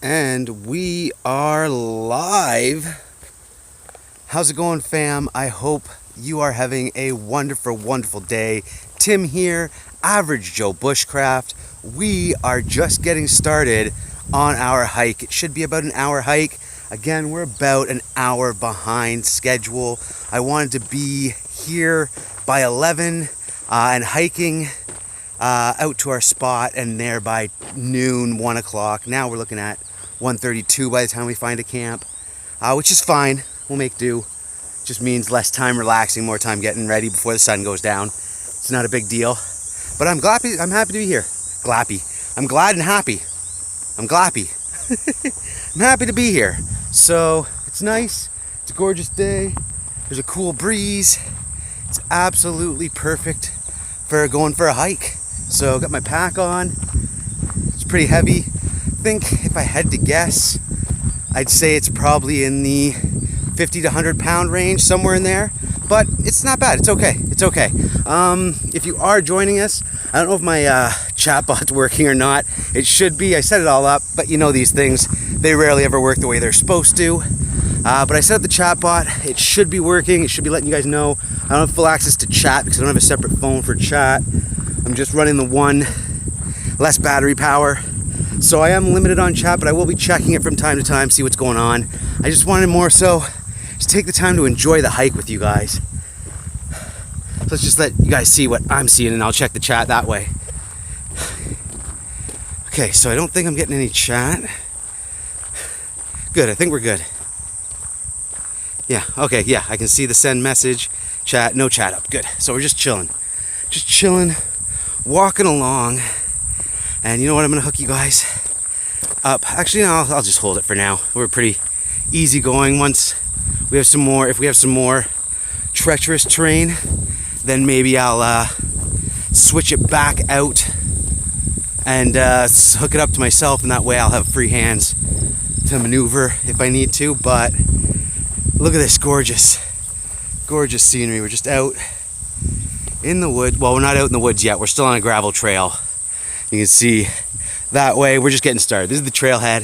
And we are live. How's it going, fam? I hope you are having a wonderful, wonderful day. Tim here, Average Joe Bushcraft. We are just getting started on our hike. It should be about an hour hike. Again, we're about an hour behind schedule. I wanted to be here by 11 and hiking out to our spot and there by noon, 1 o'clock. Now we're looking at 1:32 by the time we find a camp, which is fine. We'll make do. Just means less time relaxing, more time getting ready before the sun goes down. It's not a big deal. But I'm happy to be here. Glappy. I'm glad and happy. I'm glappy. I'm happy to be here. So it's nice. It's a gorgeous day. There's a cool breeze. It's absolutely perfect for going for a hike. So got my pack on. It's pretty heavy. I think if I had to guess, I'd say it's probably in the 50 to 100 pound range, somewhere in there. But it's not bad. It's okay. It's okay. If you are joining us, I don't know if my chatbot's working or not. It should be. I set it all up, but you know these things, they rarely ever work the way they're supposed to. But I set up the chatbot. It should be working. It should be letting you guys know. I don't have full access to chat because I don't have a separate phone for chat. I'm just running the one, less battery power. So I am limited on chat, but I will be checking it from time to time, see what's going on. I just wanted more so just take the time to enjoy the hike with you guys. So let's just let you guys see what I'm seeing, and I'll check the chat that way. Okay, so I don't think I'm getting any chat. Good, I think we're good. Yeah, okay, yeah, I can see the send message, chat, no chat up. Good, so we're just chilling. Just chilling, walking along. And you know what, I'm gonna hook you guys up. Actually, no, I'll just hold it for now. We're pretty easy going. Once we have some more, if we have some more treacherous terrain, then maybe I'll switch it back out and hook it up to myself, and that way I'll have free hands to maneuver if I need to. But look at this gorgeous, gorgeous scenery. We're just out in the woods. Well, we're not out in the woods yet. We're still on a gravel trail. You can see that way. We're just getting started. This is the trailhead.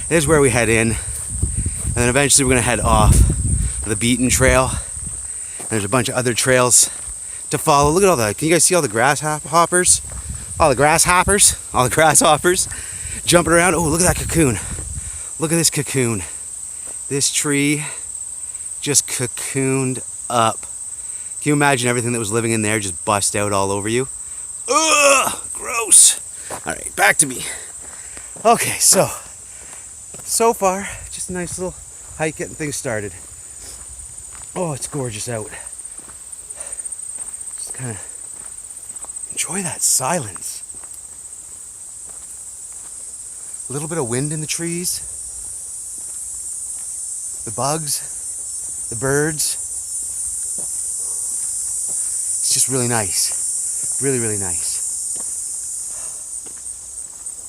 This is where we head in. And then eventually we're going to head off the beaten trail. And there's a bunch of other trails to follow. Look at all that. Can you guys see all the grasshoppers? All the grasshoppers. All the grasshoppers jumping around. Oh, look at that cocoon. Look at this cocoon. This tree just cocooned up. Can you imagine everything that was living in there just bust out all over you? Ugh, gross. All right, back to me. Okay, so far, just a nice little hike, getting things started. Oh, it's gorgeous out. Just kind of enjoy that silence. A little bit of wind in the trees. The bugs, the birds. It's just really nice. Really, really nice.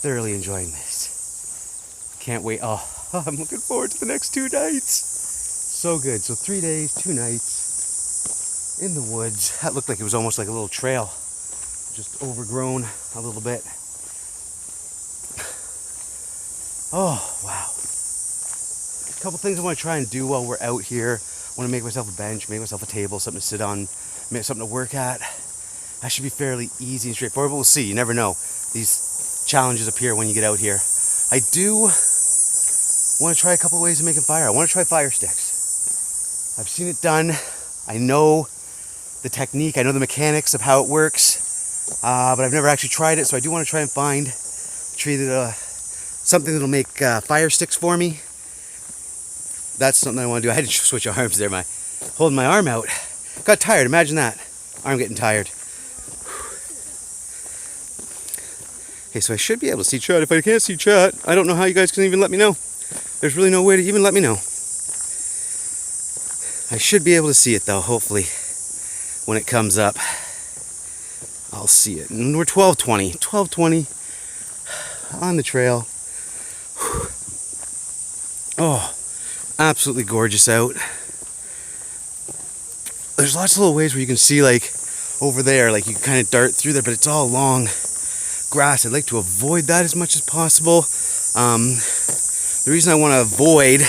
Thoroughly enjoying this. Can't wait. Oh, I'm looking forward to the next 2 nights. So good. So 3 days, 2 nights in the woods. That looked like it was almost like a little trail. Just overgrown a little bit. Oh, wow. A couple things I want to try and do while we're out here. I want to make myself a bench, make myself a table, something to sit on, make something to work at. That should be fairly easy and straightforward, but we'll see. You never know. These challenges appear when you get out here. I do want to try a couple ways of making fire. I want to try fire sticks. I've seen it done. I know the technique. I know the mechanics of how it works, but I've never actually tried it. So I do want to try and find a tree that something that'll make fire sticks for me. That's something I want to do. I had to switch arms there. Holding my arm out. Got tired. Imagine that. Arm getting tired. Okay, so I should be able to see chat. If I can't see chat, I don't know how you guys can even let me know. There's really no way to even let me know. I should be able to see it though, hopefully. When it comes up, I'll see it. And we're 12:20 on the trail. Oh, absolutely gorgeous out. There's lots of little ways where you can see, like over there, like you can kind of dart through there, but it's all long grass. I'd like to avoid that as much as possible. The reason I want to avoid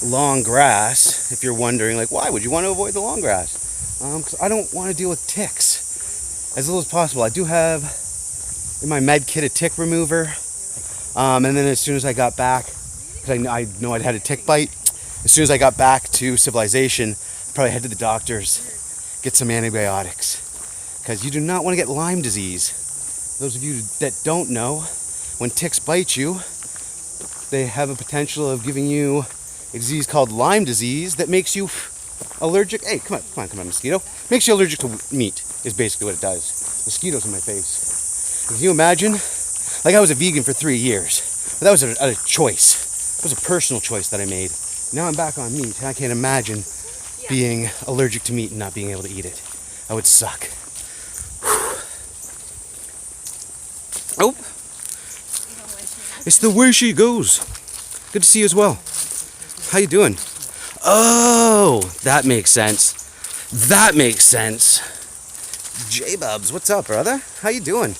long grass, if you're wondering, like, why would you want to avoid the long grass? Because I don't want to deal with ticks as little as possible. I do have in my med kit a tick remover, and then as soon as I got back, because I know I'd had a tick bite, as soon as I got back to civilization, I'd probably head to the doctor's, get some antibiotics, because you do not want to get Lyme disease. Those of you that don't know, when ticks bite you, they have a potential of giving you a disease called Lyme disease that makes you allergic. Hey, come on, mosquito. Makes you allergic to meat is basically what it does. Mosquitoes in my face. Can you imagine? Like, I was a vegan for 3 years, but that was a choice. It was a personal choice that I made. Now I'm back on meat, and I can't imagine being allergic to meat and not being able to eat it. That would suck. Oh, it's the way she goes. Good to see you as well. How you doing? Oh, that makes sense. That makes sense. J-Bubs, what's up, brother? How you doing?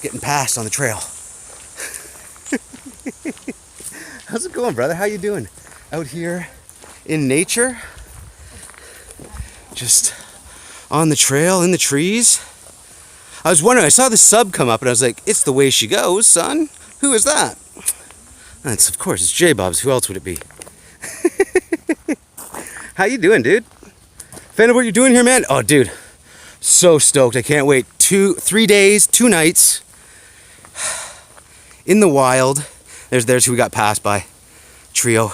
Getting past on the trail. How's it going, brother? How you doing? Out here in nature? Just on the trail, in the trees? I was wondering, I saw the sub come up and I was like, it's the way she goes, son. Who is that? Of course, it's J-Bobs. Who else would it be? How you doing, dude? Fan of what you're doing here, man? Oh, dude. So stoked. I can't wait. 3 days, 2 nights in the wild. There's who we got passed by. Trio.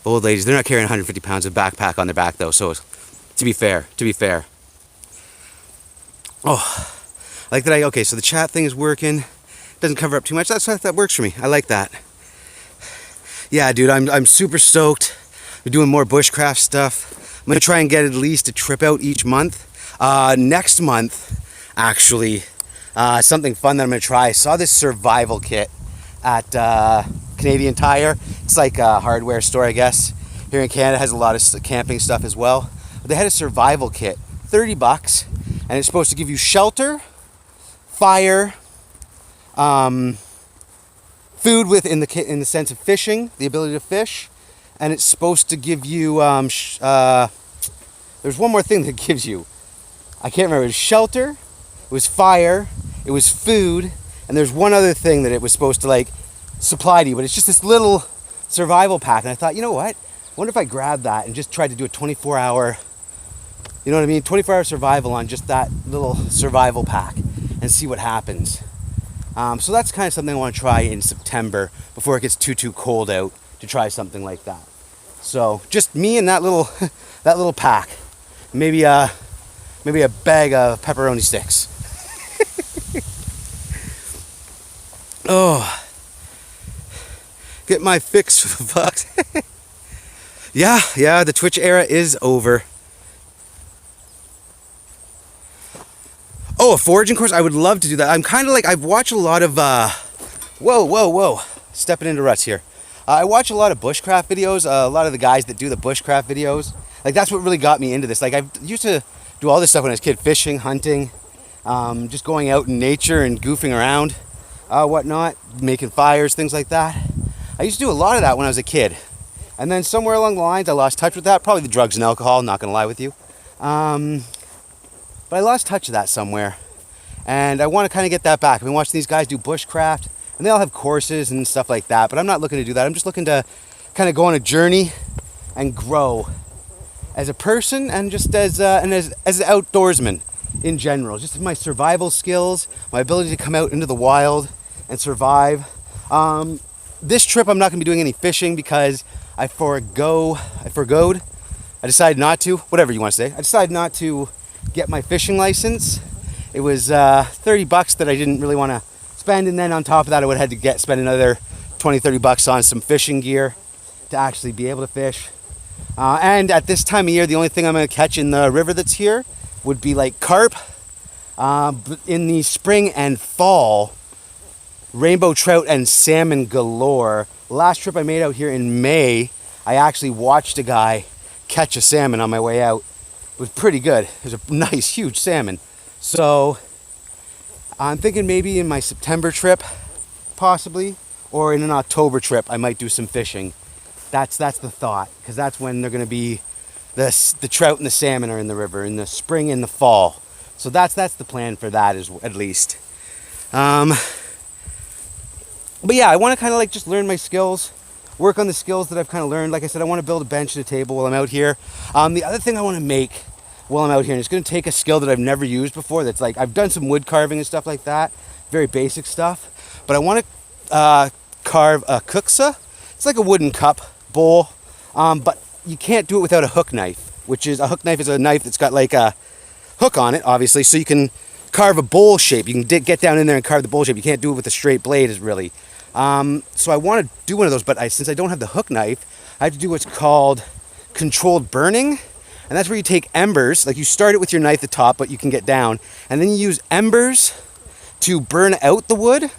Old ladies. They're not carrying 150 pounds of backpack on their back, though. So, to be fair. Oh, like that. Okay, so the chat thing is working. Doesn't cover up too much. That works for me. I like that. Yeah, dude, I'm super stoked. We're doing more bushcraft stuff. I'm gonna try and get at least a trip out each month. Next month, actually, something fun that I'm gonna try. I saw this survival kit at Canadian Tire. It's like a hardware store, I guess. Here in Canada, it has a lot of camping stuff as well. But they had a survival kit, $30, and it's supposed to give you shelter, fire, food in the sense of fishing, the ability to fish, and it's supposed to give you. There's one more thing that it gives you. I can't remember. It was shelter, it was fire, it was food, and there's one other thing that it was supposed to like supply to you. But it's just this little survival pack, and I thought, you know what? I wonder if I grabbed that and just tried to do a 24-hour. You know what I mean? 24-hour survival on just that little survival pack, and see what happens. So that's kind of something I want to try in September before it gets too cold out to try something like that. So just me and that little that little pack, maybe a bag of pepperoni sticks. Oh, get my fix for the bucks. Yeah, the Twitch era is over. Oh, a foraging course? I would love to do that. I'm kind of like, I've watched a lot of, whoa. Stepping into ruts here. I watch a lot of bushcraft videos, a lot of the guys that do the bushcraft videos. Like, that's what really got me into this. Like, I used to do all this stuff when I was a kid, fishing, hunting, just going out in nature and goofing around, whatnot, making fires, things like that. I used to do a lot of that when I was a kid. And then somewhere along the lines, I lost touch with that. Probably the drugs and alcohol, not gonna lie with you. But I lost touch of that somewhere, and I want to kind of get that back. I've been watching these guys do bushcraft, and they all have courses and stuff like that, but I'm not looking to do that. I'm just looking to kind of go on a journey and grow as a person and just as an outdoorsman in general. Just my survival skills, my ability to come out into the wild and survive. This trip I'm not going to be doing any fishing because I decided not to, whatever you want to say. I decided not to get my fishing license. It was $30 that I didn't really want to spend, and then on top of that I would have had to spend another $20-30 on some fishing gear to actually be able to fish. And at this time of year, the only thing I'm going to catch in the river that's here would be like carp. But in the spring and fall, rainbow trout and salmon galore. Last trip I made out here in May, I actually watched a guy catch a salmon on my way out. It was pretty good. It was a nice, huge salmon. So I'm thinking maybe in my September trip, possibly, or in an October trip I might do some fishing. That's the thought, because that's when they're going to be, the trout and the salmon are in the river in the spring and the fall. So that's the plan for that, is at least. But yeah, I want to kind of like just learn my skills, work on the skills that I've kind of learned. Like I said, I want to build a bench and a table while I'm out here. The other thing I want to make while I'm out here, and it's going to take a skill that I've never used before. That's like, I've done some wood carving and stuff like that, very basic stuff. But I want to carve a kuksa. It's like a wooden cup bowl, but you can't do it without a hook knife, which is, a hook knife is a knife that's got like a hook on it, obviously, so you can carve a bowl shape. You can get down in there and carve the bowl shape. You can't do it with a straight blade, is really. So I want to do one of those, but since I don't have the hook knife, I have to do what's called controlled burning. And that's where you take embers, like you start it with your knife at the top, but you can get down, and then you use embers to burn out the wood.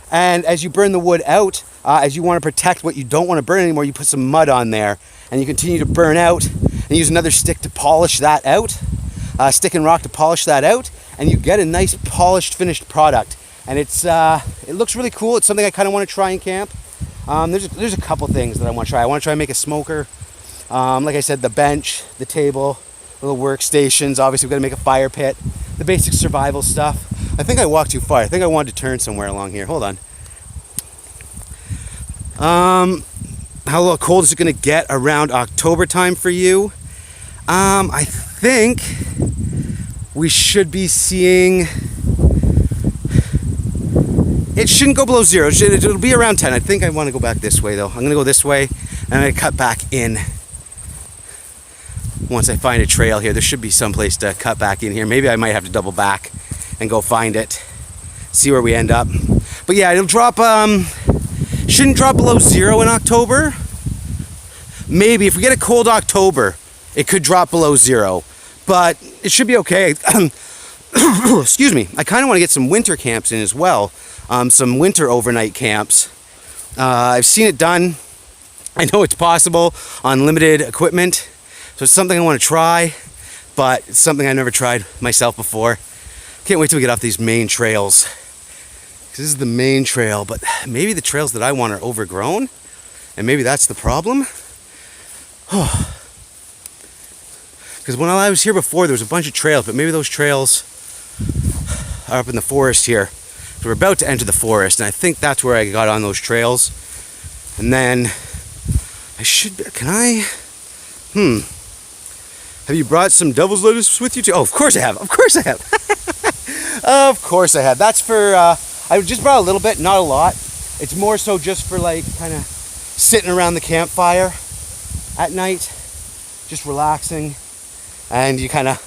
And as you burn the wood out, as you want to protect what you don't want to burn anymore, you put some mud on there, and you continue to burn out, and use another stick to polish that out, stick and rock to polish that out, and you get a nice polished, finished product. And it's it looks really cool. It's something I kind of want to try in camp. There's a couple things that I want to try. I want to try and make a smoker. Like I said, the bench, the table, little workstations. Obviously, we've got to make a fire pit. The basic survival stuff. I think I walked too far. I think I wanted to turn somewhere along here. Hold on. How cold is it going to get around October time for you? I think we should be seeing... It shouldn't go below 0. It'll be around 10. I think I want to go back this way, though. I'm going to go this way, and I'm going to cut back in. Once I find a trail here, there should be some place to cut back in here. Maybe I might have to double back and go find it, see where we end up. But yeah, it'll drop, shouldn't drop below 0 in October. Maybe if we get a cold October, it could drop below 0, but it should be okay. Excuse me. I kind of want to get some winter camps in as well, some winter overnight camps. I've seen it done. I know it's possible on limited equipment. So it's something I want to try, but it's something I never tried myself before. Can't wait till we get off these main trails. This is the main trail, but maybe the trails that I want are overgrown, and maybe that's the problem. Because when I was here before, there was a bunch of trails, but maybe those trails are up in the forest here. So we're about to enter the forest, and I think that's where I got on those trails. And then I should be, can I? Have you brought some devil's lettuce with you too? Oh, of course I have. Of course I have. Of course I have. That's for, I just brought a little bit, not a lot. It's more so just for like kind of sitting around the campfire at night, just relaxing, and you kind of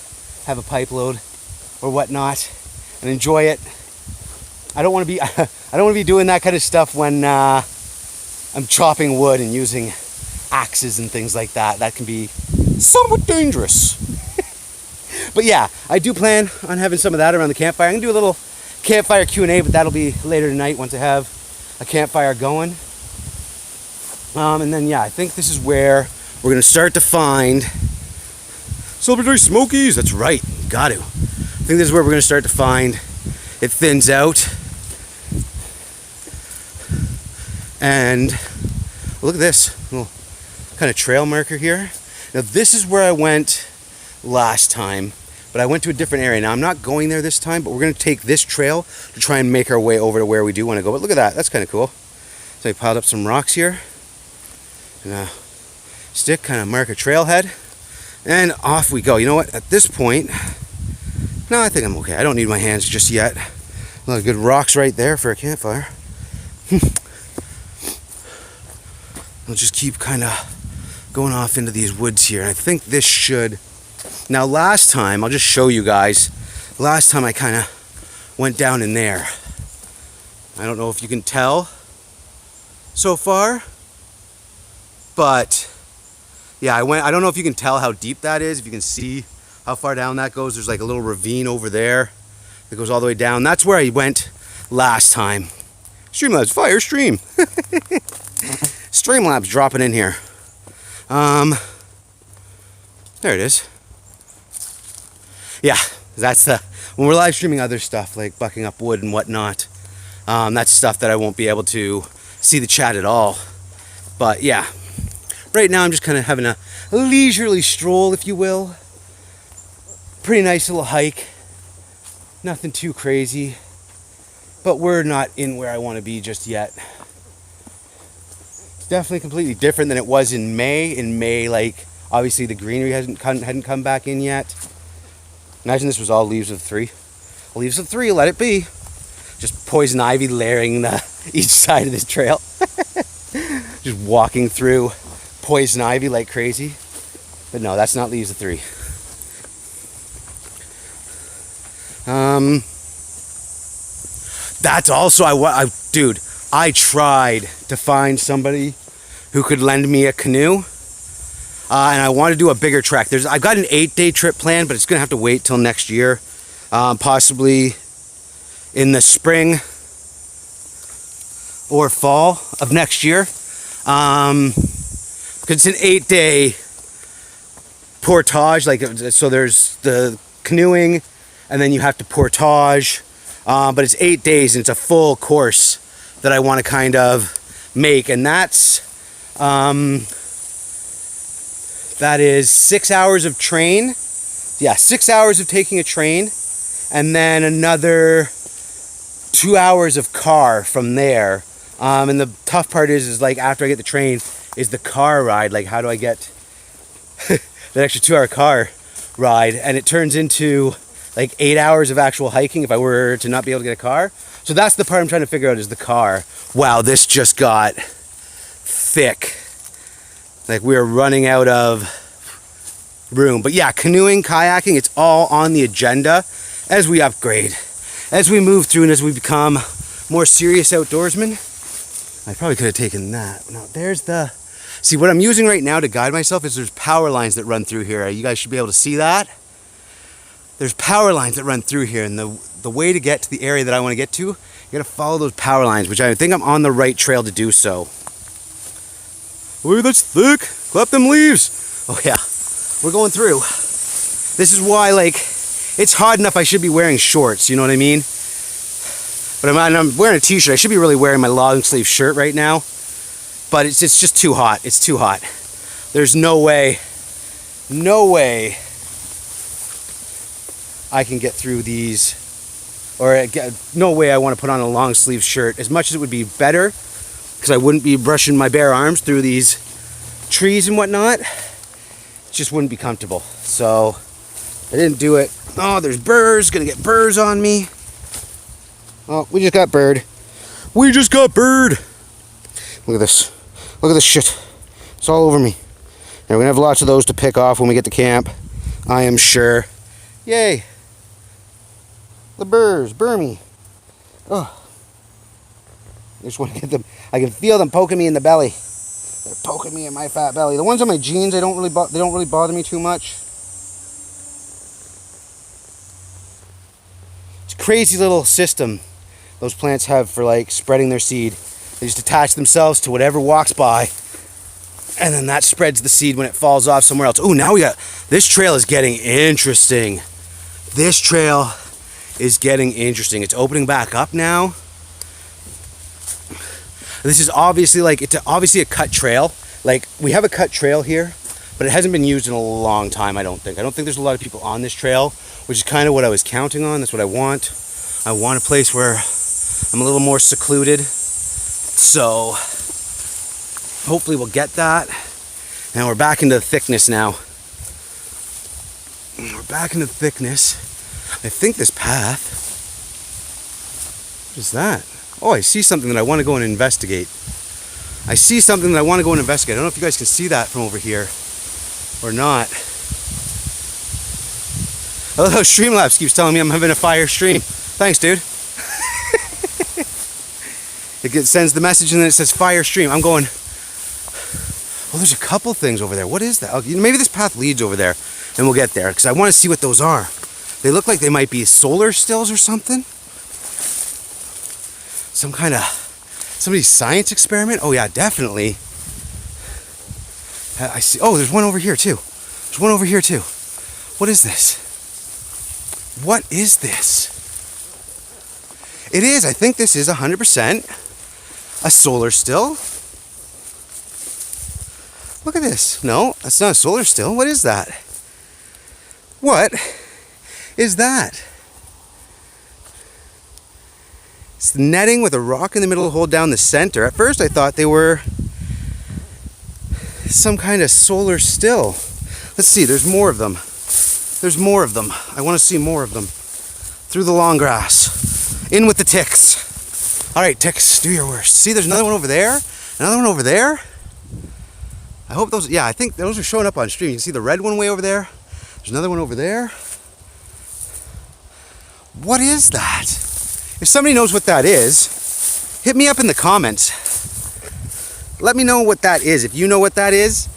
have a pipe load or whatnot and enjoy it. I don't want to be, I don't want to be doing that kind of stuff when I'm chopping wood and using axes and things like that. That can be somewhat dangerous. But yeah, I do plan on having some of that around the campfire. I'm gonna do a little campfire Q&A, but that'll be later tonight once I have a campfire going. And then yeah, I think this is where we're gonna start to find celebratory smokies. That's right, got to. I think this is where we're gonna start to find it thins out. And look at this little kind of trail marker here. Now this is where I went last time, but I went to a different area. Now I'm not going there this time, but we're going to take this trail to try and make our way over to where we do want to go. But look at that, that's kind of cool. So I piled up some rocks here, and a stick, kind of mark a trailhead, and off we go. You know what, at this point, no, I think I'm okay. I don't need my hands just yet. A lot of good rocks right there for a campfire. I'll just keep kind of going off into these woods here. And I think this should... Now last time, I'll just show you guys. Last time I kind of went down in there. I don't know if you can tell so far. But yeah, I don't know if you can tell how deep that is. If you can see how far down that goes. There's like a little ravine over there that goes all the way down. That's where I went last time. Streamlabs, fire stream. Streamlabs dropping in here. There it is. Yeah, that's when we're live streaming other stuff like bucking up wood and whatnot. That's stuff that I won't be able to see the chat at all. But yeah, right now I'm just kind of having a leisurely stroll, if you will. Pretty nice little hike. Nothing too crazy. But we're not in where I want to be just yet. It's definitely completely different than it was in May. In May, like, obviously the greenery hadn't come back in yet. Imagine this was all leaves of 3. Leaves of 3, let it be. Just poison ivy layering each side of this trail. Just walking through poison ivy like crazy. But no, that's not leaves of 3. That's also, dude, I tried to find somebody who could lend me a canoe. And I want to do a bigger trek. I've got an 8-day trip planned, but it's going to have to wait till next year. Possibly in the spring or fall of next year. Because it's an 8-day portage. So there's the canoeing, and then you have to portage. But it's 8 days, and it's a full course that I want to kind of make. And that is 6 hours of train. Yeah, 6 hours of taking a train, and then another 2 hours of car from there. And the tough part is like after I get the train is the car ride. Like, how do I get that extra 2-hour car ride? And it turns into like 8 hours of actual hiking if I were to not be able to get a car. So that's the part I'm trying to figure out, is the car. Wow, this just got thick. Like, we're running out of room. But yeah, canoeing, kayaking, it's all on the agenda as we upgrade, as we move through, and as we become more serious outdoorsmen. I probably could have taken that. Now, see, what I'm using right now to guide myself is there's power lines that run through here. You guys should be able to see that. There's power lines that run through here, and the way to get to the area that I want to get to, you gotta follow those power lines, which I think I'm on the right trail to do so. Ooh, that's thick. Clap them leaves. Oh yeah, we're going through. This is why, like, it's hot enough I should be wearing shorts, you know what I mean? But I'm wearing a t-shirt. I should be really wearing my long sleeve shirt right now. But it's just too hot. It's too hot. There's no way I can get through these, or no way I want to put on a long sleeve shirt. As much as it would be better, because I wouldn't be brushing my bare arms through these trees and whatnot, it just wouldn't be comfortable. So I didn't do it. Oh, there's burrs. Gonna get burrs on me. Oh, we just got bird. We just got bird. Look at this. Look at this shit. It's all over me. And we're gonna have lots of those to pick off when we get to camp, I am sure. Yay. The burrs, burr me. Oh. I just want to get them. I can feel them poking me in the belly. They're poking me in my fat belly. The ones on my jeans, they don't really bother me too much. It's a crazy little system those plants have for like spreading their seed. They just attach themselves to whatever walks by, and then that spreads the seed when it falls off somewhere else. Oh, now this trail is getting interesting. This trail is getting interesting. It's opening back up now. This is obviously it's obviously a cut trail. Like, we have a cut trail here, but it hasn't been used in a long time, I don't think. I don't think there's a lot of people on this trail, which is kind of what I was counting on. That's what I want. I want a place where I'm a little more secluded. So hopefully we'll get that. And we're back into the thickness now. We're back into the thickness. I think this path. What is that? Oh, I see something that I want to go and investigate. I see something that I want to go and investigate. I don't know if you guys can see that from over here or not. I love how Streamlabs keeps telling me I'm having a fire stream. Thanks, dude. It sends the message and then it says fire stream. I'm going, oh, there's a couple things over there. What is that? Oh, maybe this path leads over there and we'll get there because I want to see what those are. They look like they might be solar stills or something. Some kind of, somebody's science experiment? Oh yeah, definitely. I see, oh, there's one over here too. There's one over here too. What is this? What is this? It is. I think this is 100% a solar still. Look at this. No, that's not a solar still. What is that? What is that? It's the netting with a rock in the middle to hold down the center. At first I thought they were some kind of solar still. Let's see, there's more of them. There's more of them. I want to see more of them. Through the long grass. In with the ticks. All right, ticks, do your worst. See, there's another one over there. Another one over there. I hope those, yeah, I think those are showing up on stream. You can see the red one way over there. There's another one over there. What is that? If somebody knows what that is, hit me up in the comments. Let me know what that is. If you know what that is,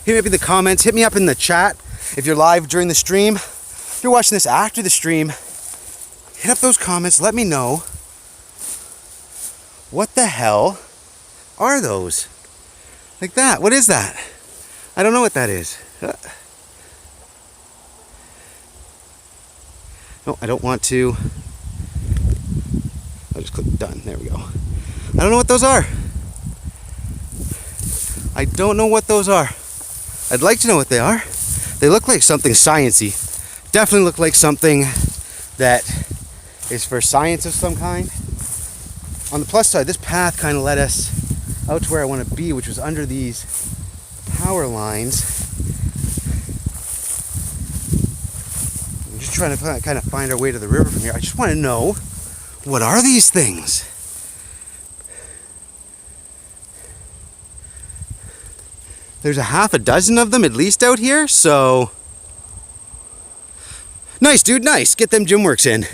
hit me up in the comments. Hit me up in the chat. If you're live during the stream, if you're watching this after the stream, hit up those comments. Let me know. What the hell are those? Like that. What is that? I don't know what that is. No, I don't want to. I'll just click done. There we go. I don't know what those are. I don't know what those are. I'd like to know what they are. They look like something sciencey. Definitely look like something that is for science of some kind. On the plus side, this path kind of led us out to where I want to be, which was under these power lines. I'm just trying to kind of find our way to the river from here. I just want to know, what are these things? There's a half a dozen of them at least out here, so... Nice, dude, nice. Get them gym works in.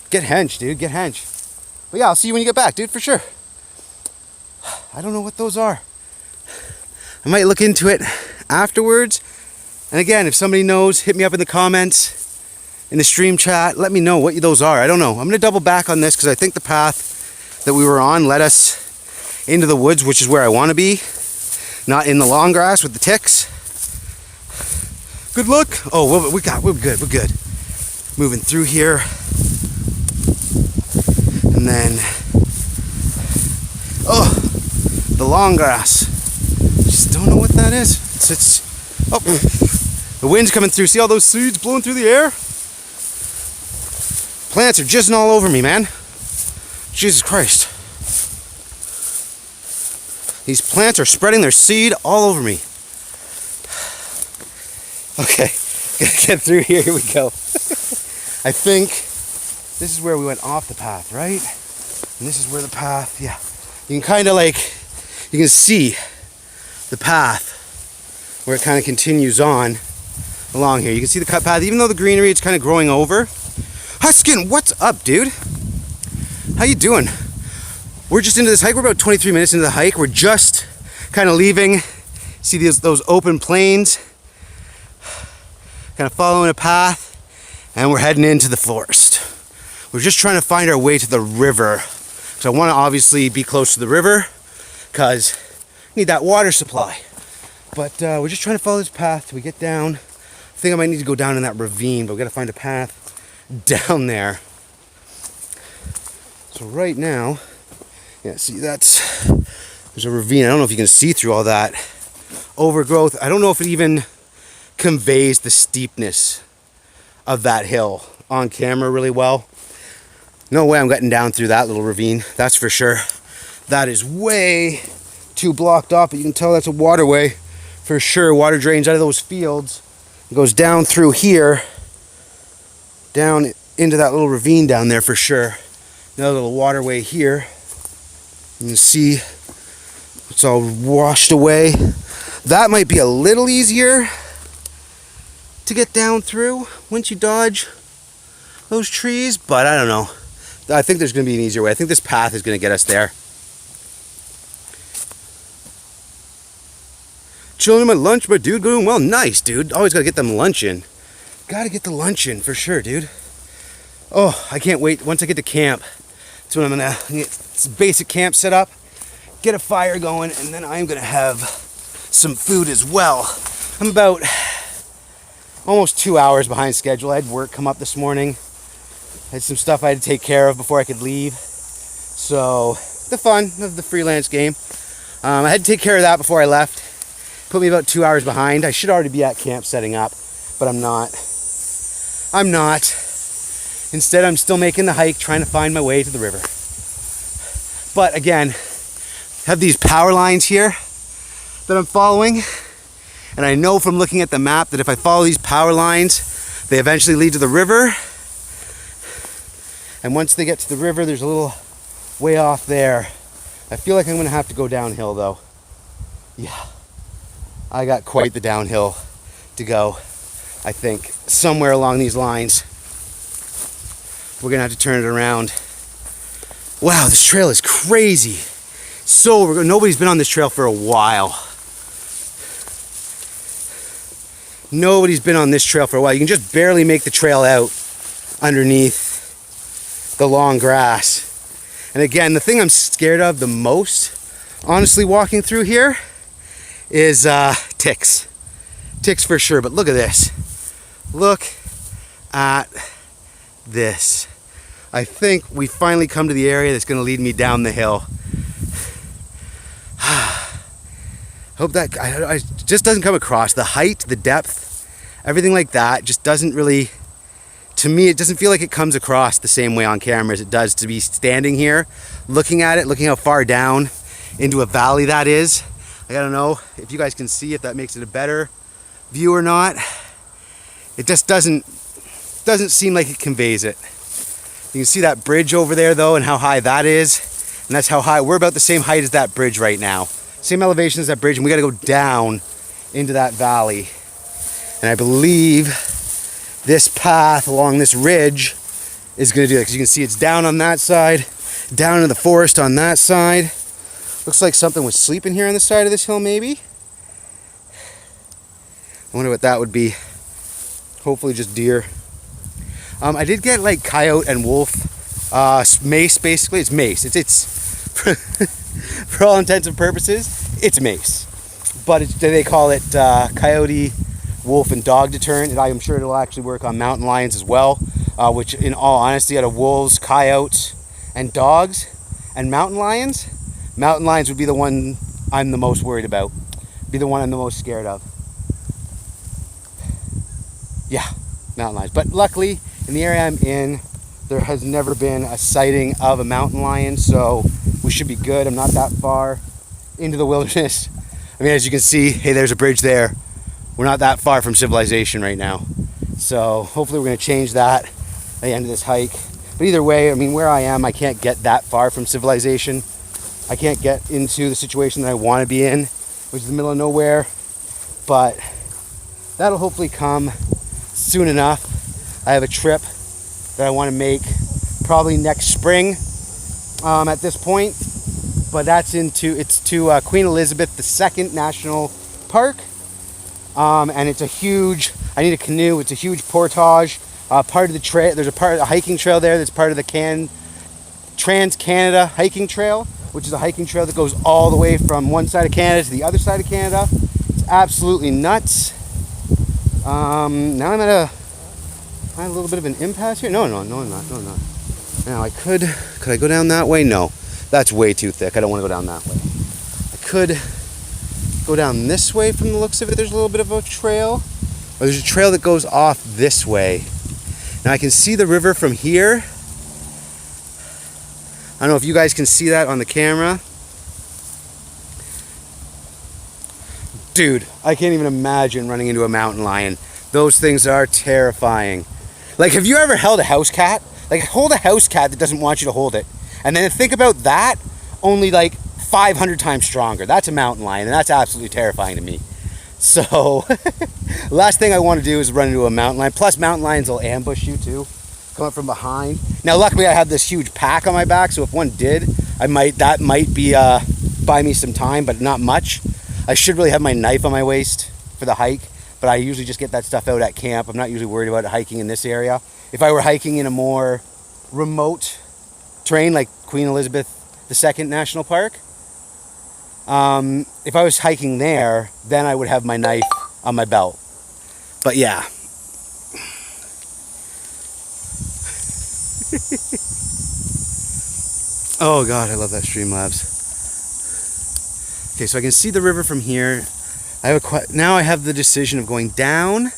Get hench, dude, get hench. But yeah, I'll see you when you get back, dude, for sure. I don't know what those are. I might look into it afterwards. And again, if somebody knows, hit me up in the comments, in the stream chat. Let me know what those are. I don't know. I'm going to double back on this because I think the path that we were on led us into the woods, which is where I want to be. Not in the long grass with the ticks. Good luck. Oh, we're good. We're good. Moving through here. And then, oh, the long grass. Just don't know what that is. Oh, the wind's coming through. See all those seeds blowing through the air? Plants are jizzing all over me, man. Jesus Christ. These plants are spreading their seed all over me. Okay, gotta get through here. Here we go. I think this is where we went off the path, right? And this is where the path, yeah. You can kind of like, you can see the path where it kind of continues on along here. You can see the cut path, even though the greenery, it's kind of growing over. Huskin, what's up, dude? How you doing? We're just into this hike. We're about 23 minutes into the hike. We're just kind of leaving. See those open plains? Kind of following a path. And we're heading into the forest. We're just trying to find our way to the river. So I want to obviously be close to the river because we need that water supply. But we're just trying to follow this path till we get down. I think I might need to go down in that ravine, but we got to find a path down there. So right now, yeah, see there's a ravine. I don't know if you can see through all that overgrowth. I don't know if it even conveys the steepness of that hill on camera really well. No way I'm getting down through that little ravine, that's for sure. That is way too blocked off, but you can tell that's a waterway for sure. Water drains out of those fields. It goes down through here, down into that little ravine down there for sure. Another little waterway here. You can see it's all washed away. That might be a little easier to get down through once you dodge those trees, but I don't know. I think there's going to be an easier way. I think this path is going to get us there. Chilling in my lunch, my dude, going well. Nice, dude. Always got to get them lunch in. Got to get the lunch in for sure, dude. Oh, I can't wait. Once I get to camp, that's when I'm going to get some basic camp set up, get a fire going, and then I'm going to have some food as well. I'm about almost 2 hours behind schedule. I had work come up this morning. I had some stuff I had to take care of before I could leave. So the fun of the freelance game. I had to take care of that before I left. Put me about 2 hours behind. I should already be at camp setting up, but I'm not. Instead, I'm still making the hike, trying to find my way to the river. But again, have these power lines here that I'm following. And I know from looking at the map that if I follow these power lines, they eventually lead to the river. And once they get to the river, there's a little way off there. I feel like I'm gonna have to go downhill though. Yeah, I got quite the downhill to go. I think somewhere along these lines, we're gonna have to turn it around. Wow, this trail is crazy. So nobody's been on this trail for a while. Nobody's been on this trail for a while. You can just barely make the trail out underneath the long grass. And again, the thing I'm scared of the most, honestly, walking through here is ticks. Ticks for sure, but look at this. Look at this. I think we finally come to the area that's gonna lead me down the hill. Hope that it just doesn't come across. The height, the depth, everything like that just doesn't really, to me, it doesn't feel like it comes across the same way on camera as it does to be standing here, looking at it, looking how far down into a valley that is. Like, I don't know if you guys can see if that makes it a better view or not. It just doesn't seem like it conveys it. You can see that bridge over there though and how high that is. And that's how high, we're about the same height as that bridge right now. Same elevation as that bridge, and we gotta go down into that valley. And I believe this path along this ridge is gonna do that, because you can see it's down on that side, down in the forest on that side. Looks like something was sleeping here on the side of this hill maybe. I wonder what that would be. Hopefully just deer. I did get like coyote and wolf mace basically. It's mace. It's for all intents and purposes, it's mace. But they call it coyote, wolf, and dog deterrent. And I'm sure it'll actually work on mountain lions as well. Which in all honesty, out of wolves, coyotes, and dogs, and mountain lions would be the one I'm the most worried about. Be the one I'm the most scared of. Yeah, mountain lions. But luckily, in the area I'm in, there has never been a sighting of a mountain lion, so we should be good. I'm not that far into the wilderness. I mean, as you can see, hey, there's a bridge there. We're not that far from civilization right now. So hopefully we're gonna change that at the end of this hike. But either way, I mean, where I am, I can't get that far from civilization. I can't get into the situation that I wanna be in, which is the middle of nowhere. But that'll hopefully come soon enough. I have a trip that I want to make probably next spring at this point, but it's to Queen Elizabeth II National Park, and it's a huge, I need a canoe, it's a huge portage, part of the trail, there's a hiking trail there that's part of the Trans-Canada hiking trail, which is a hiking trail that goes all the way from one side of Canada to the other side of Canada. It's absolutely nuts. Now I'm at a little bit of an impasse here. No, I'm not. Now could I go down that way? No, that's way too thick. I don't want to go down that way. I could go down this way from the looks of it. There's a little bit of a trail. Or there's a trail that goes off this way. Now I can see the river from here. I don't know if you guys can see that on the camera. Dude, I can't even imagine running into a mountain lion. Those things are terrifying. Like, have you ever held a house cat? Like, hold a house cat that doesn't want you to hold it. And then think about that, only like 500 times stronger. That's a mountain lion, and that's absolutely terrifying to me. So, last thing I want to do is run into a mountain lion. Plus, mountain lions will ambush you too, come up from behind. Now, luckily, I have this huge pack on my back, so if one did, that might be buy me some time, but not much. I should really have my knife on my waist for the hike, but I usually just get that stuff out at camp. I'm not usually worried about hiking in this area. If I were hiking in a more remote terrain like Queen Elizabeth II National Park, if I was hiking there, then I would have my knife on my belt. But yeah. Oh God, I love that Streamlabs. Okay, so I can see the river from here. Now I have the decision of going down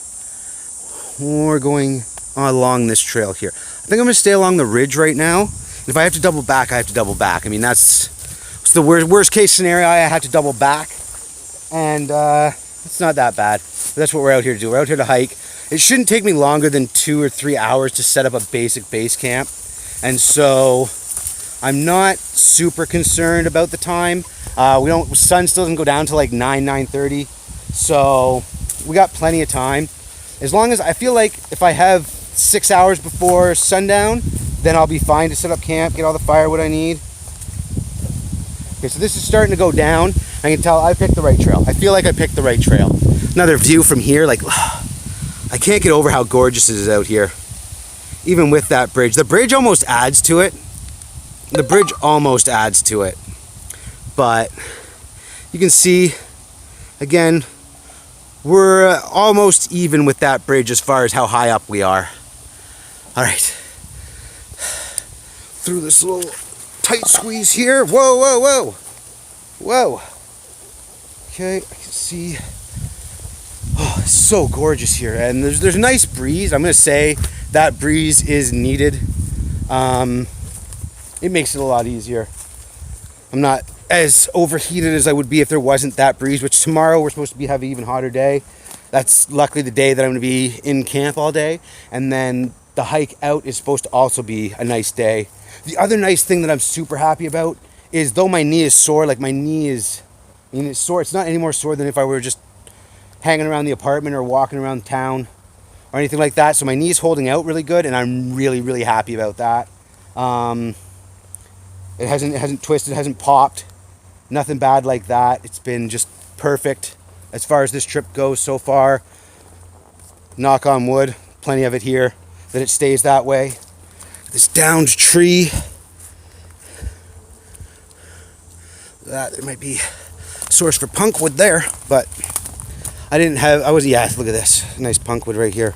or going along this trail here. I think I'm gonna stay along the ridge right now. If I have to double back, I have to double back. I mean, that's the worst case scenario. I have to double back, and it's not that bad. But that's what we're out here to do. We're out here to hike. It shouldn't take me longer than 2 or 3 hours to set up a basic base camp, and so I'm not super concerned about the time. Sun still doesn't go down till like 9:30, so we got plenty of time. As long as I feel like if I have 6 hours before sundown, then I'll be fine to set up camp, get all the firewood I need. Okay, so this is starting to go down. I can tell I picked the right trail. I feel like I picked the right trail. Another view from here, like, I can't get over how gorgeous it is out here. Even with that bridge. The bridge almost adds to it. The bridge almost adds to it. But you can see, again, we're almost even with that bridge as far as how high up we are. All right. Through this little tight squeeze here. Whoa, whoa, whoa. Whoa. Okay, I can see. Oh, it's so gorgeous here. And there's a nice breeze. I'm going to say that breeze is needed. It makes it a lot easier. I'm not as overheated as I would be if there wasn't that breeze, which tomorrow we're supposed to have an even hotter day. That's luckily the day that I'm going to be in camp all day. And then the hike out is supposed to also be a nice day. The other nice thing that I'm super happy about is, though my knee is sore, like my knee is, I mean, it's sore. It's not any more sore than if I were just hanging around the apartment or walking around town or anything like that. So my knee's holding out really good, and I'm really, really happy about that. It hasn't twisted, it hasn't popped, nothing bad like that. It's been just perfect as far as this trip goes so far. Knock on wood, plenty of it here, that it stays that way. This downed tree, there might be a source for punkwood there, but yeah, look at this, nice punkwood right here.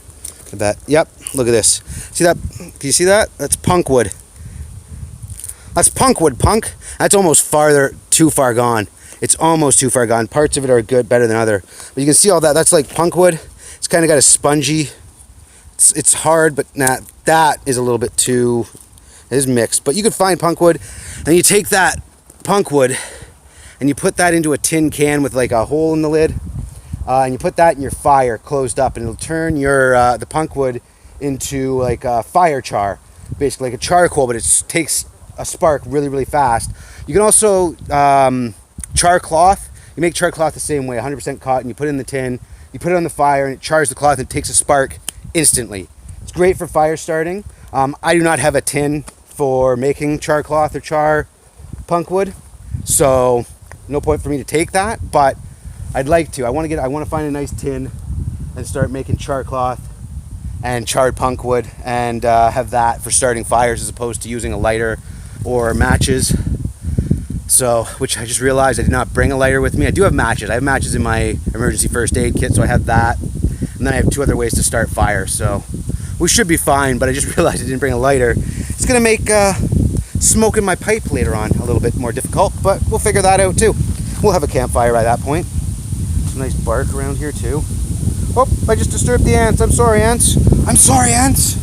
I bet, yep, look at this. See that, can you see that? That's punkwood. That's punkwood, punk. That's almost too far gone. It's almost too far gone. Parts of it are good, better than other. But you can see all that, that's like punkwood. It's kind of got a spongy, it's hard, but that is a little bit too, it is mixed. But you could find punkwood, and you take that punkwood, and you put that into a tin can with like a hole in the lid, and you put that in your fire closed up, and it'll turn your the punkwood into like a fire char, basically like a charcoal, but it takes a spark really, really fast. You can also char cloth. You make char cloth the same way, 100% cotton. You put it in the tin, you put it on the fire, and it chars the cloth, and it takes a spark instantly. It's great for fire starting. I do not have a tin for making char cloth or char punkwood, so no point for me to take that, but I'd like to. I want to find a nice tin and start making char cloth and charred punkwood, and have that for starting fires as opposed to using a lighter or matches. So, which I just realized I did not bring a lighter with me. I do have matches. I have matches in my emergency first aid kit, so I have that. And then I have 2 other ways to start fire, so we should be fine, but I just realized I didn't bring a lighter. It's gonna make smoking my pipe later on a little bit more difficult, but we'll figure that out too. We'll have a campfire by that point. Some nice bark around here too. Oh, I just disturbed the ants. I'm sorry, ants. I'm sorry, ants.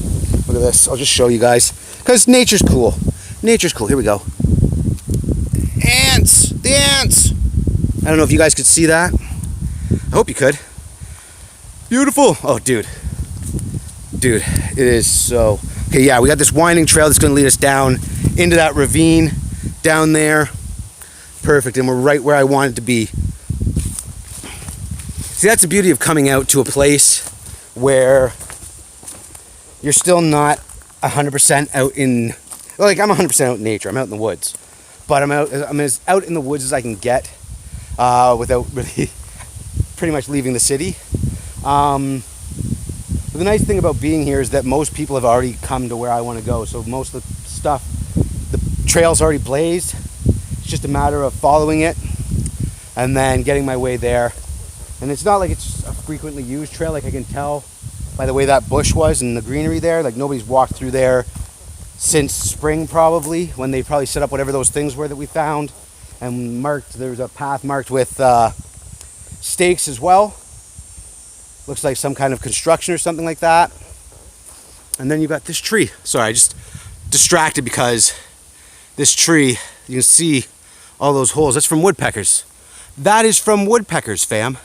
Look at this. I'll just show you guys, because nature's cool. Nature's cool. Here we go. Ants! The ants! I don't know if you guys could see that. I hope you could. Beautiful. Oh, dude. Dude, it is so... Okay, yeah, we got this winding trail that's going to lead us down into that ravine down there. Perfect, and we're right where I want it to be. See, that's the beauty of coming out to a place where you're still not 100% out in... Like, I'm 100% out in nature. I'm out in the woods. But I'm as out in the woods as I can get without really pretty much leaving the city. But the nice thing about being here is that most people have already come to where I want to go. So most of the stuff, the trail's already blazed. It's just a matter of following it and then getting my way there. And it's not like it's a frequently used trail. Like I can tell by the way that bush was and the greenery there. Like nobody's walked through there since spring probably, when they probably set up whatever those things were that we found, and marked, there was a path marked with stakes as well. Looks like some kind of construction or something like that. And then you got this tree. Sorry, I just distracted because this tree, you can see all those holes. That's from woodpeckers. That is from woodpeckers, fam.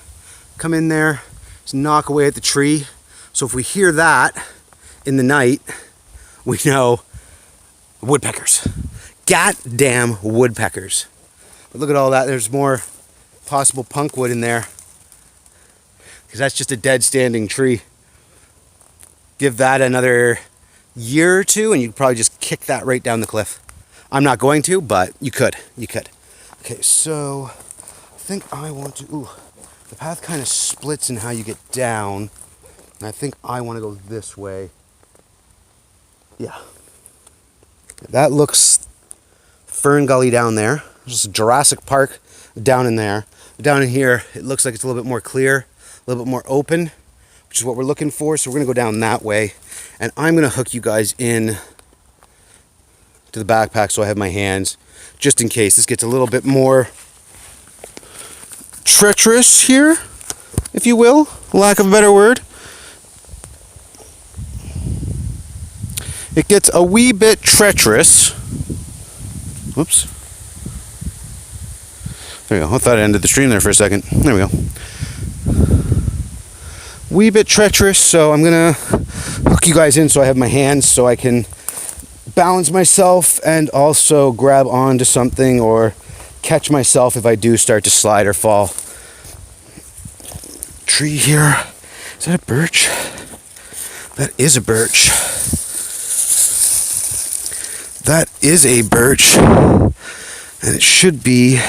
Come in there, just knock away at the tree. So if we hear that in the night, we know woodpeckers. Goddamn woodpeckers. But look at all that. There's more possible punk wood in there, because that's just a dead standing tree. Give that another year or two and you'd probably just kick that right down the cliff. I'm not going to, but you could. You could. Okay, so I think I want to... Ooh, the path kind of splits in how you get down. And I think I want to go this way. Yeah. That looks Fern Gully down there. There's Jurassic Park down in there. Down in here, it looks like it's a little bit more clear, a little bit more open, which is what we're looking for. So we're going to go down that way. And I'm going to hook you guys in to the backpack so I have my hands, just in case this gets a little bit more treacherous here, if you will, lack of a better word. It gets a wee bit treacherous. Whoops. There we go. I thought I ended the stream there for a second. There we go. Wee bit treacherous, so I'm gonna hook you guys in so I have my hands so I can balance myself and also grab onto something or catch myself if I do start to slide or fall. Tree here. Is that a birch? That is a birch. That is a birch. And it should be...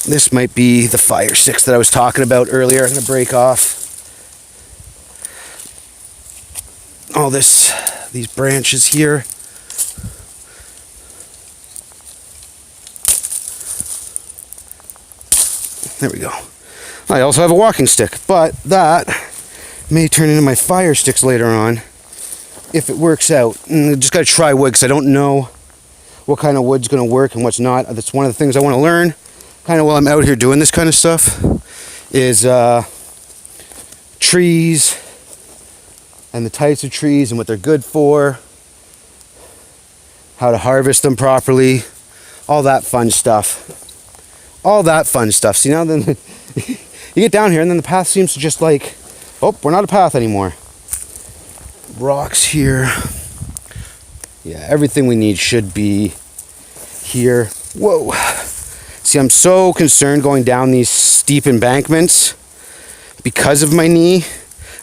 This might be the fire sticks that I was talking about earlier. I'm going to break off all these branches here. There we go. I also have a walking stick, but that may turn into my fire sticks later on if it works out. And I just got to try wood because I don't know what kind of wood's going to work and what's not. That's one of the things I want to learn kind of while I'm out here doing this kind of stuff is trees and the types of trees and what they're good for, how to harvest them properly, all that fun stuff. All that fun stuff. See, now then you get down here and then the path seems to just like, oh, we're not a path anymore. Rocks here. Yeah, everything we need should be here. Whoa. See, I'm so concerned going down these steep embankments because of my knee.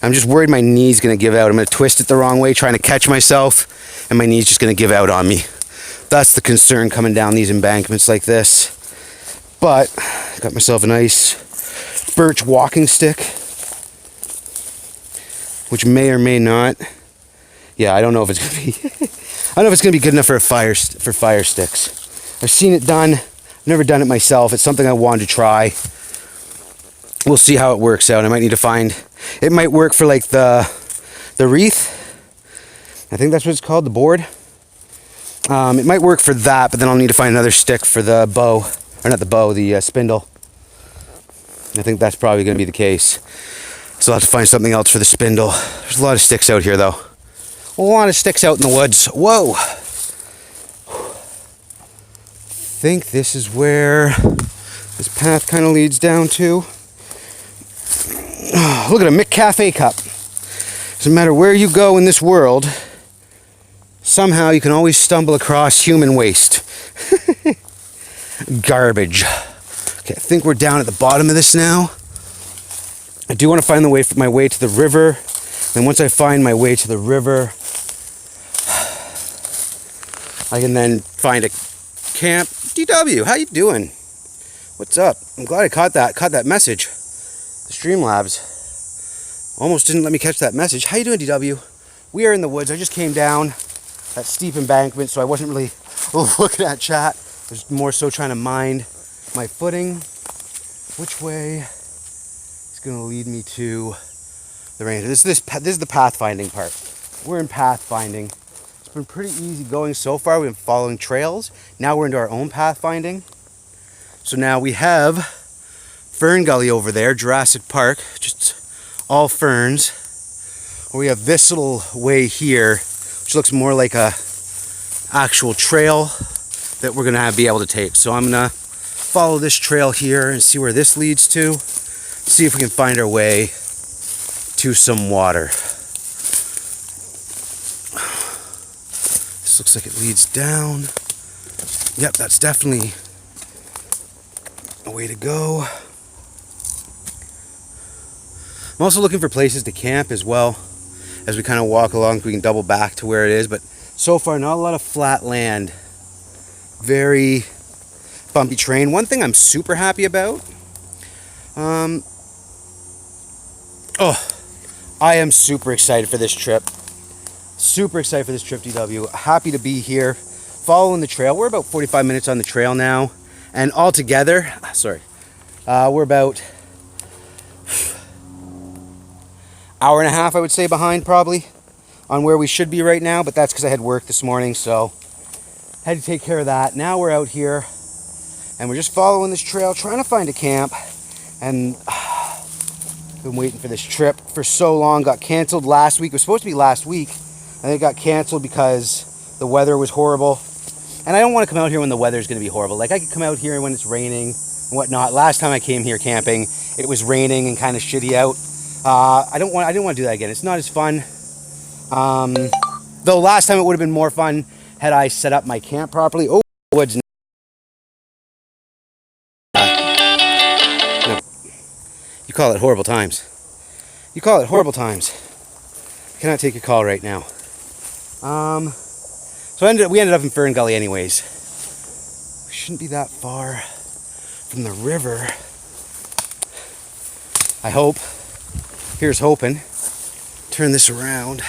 I'm just worried my knee's going to give out. I'm going to twist it the wrong way, trying to catch myself, and my knee's just going to give out on me. That's the concern coming down these embankments like this. But, got myself a nice birch walking stick, which may or may not. Yeah, I don't know if it's going to be... I don't know if it's going to be good enough for fire sticks. I've seen it done. I've never done it myself. It's something I wanted to try. We'll see how it works out. I might need to find... It might work for like the wreath. I think that's what it's called, the board. It might work for that, but then I'll need to find another stick for the bow. Or not the bow, the spindle. I think that's probably going to be the case. So I'll have to find something else for the spindle. There's a lot of sticks out here, though. A lot of sticks out in the woods. Whoa! I think this is where this path kind of leads down to. Oh, look at a McCafe cup. Doesn't matter where you go in this world, somehow you can always stumble across human waste. Garbage. Okay, I think we're down at the bottom of this now. I do want to find my way to the river. And once I find my way to the river, I can then find a camp. DW, how you doing? What's up? I'm glad I caught that message. The Streamlabs almost didn't let me catch that message. How you doing, DW? We are in the woods. I just came down that steep embankment, so I wasn't really looking at chat. I was more so trying to mind my footing. Which way is going to lead me to the range? This is the pathfinding part. We're in pathfinding. It's been pretty easy going so far. We've been following trails. Now we're into our own pathfinding. So now we have Fern Gully over there, Jurassic Park, just all ferns. We have this little way here, which looks more like a actual trail that we're gonna be able to take. So I'm gonna follow this trail here and see where this leads to. See if we can find our way to some water. This looks like it leads down. Yep, that's definitely a way to go. I'm also looking for places to camp as well. As we kind of walk along, we can double back to where it is, but so far not a lot of flat land. Very bumpy terrain. One thing I'm super happy about, I am super excited for this trip. Super excited for this trip, DW. Happy to be here, following the trail. We're about 45 minutes on the trail now, and altogether, we're about hour and a half, I would say, behind probably on where we should be right now, but that's because I had work this morning, so had to take care of that. Now we're out here and we're just following this trail, trying to find a camp, and been waiting for this trip for so long. Got canceled last week. It was supposed to be last week, and it got canceled because the weather was horrible. And I don't want to come out here when the weather's going to be horrible. Like, I could come out here when it's raining and whatnot. Last time I came here camping, it was raining and kind of shitty out. I didn't want to do that again. It's not as fun. Though last time it would have been more fun had I set up my camp properly. Oh, woods. No. You call it horrible times. You call it horrible times. I cannot take your call right now. So we ended up in Fern Gully anyways. We shouldn't be that far from the river. I hope. Here's hoping. Turn this around.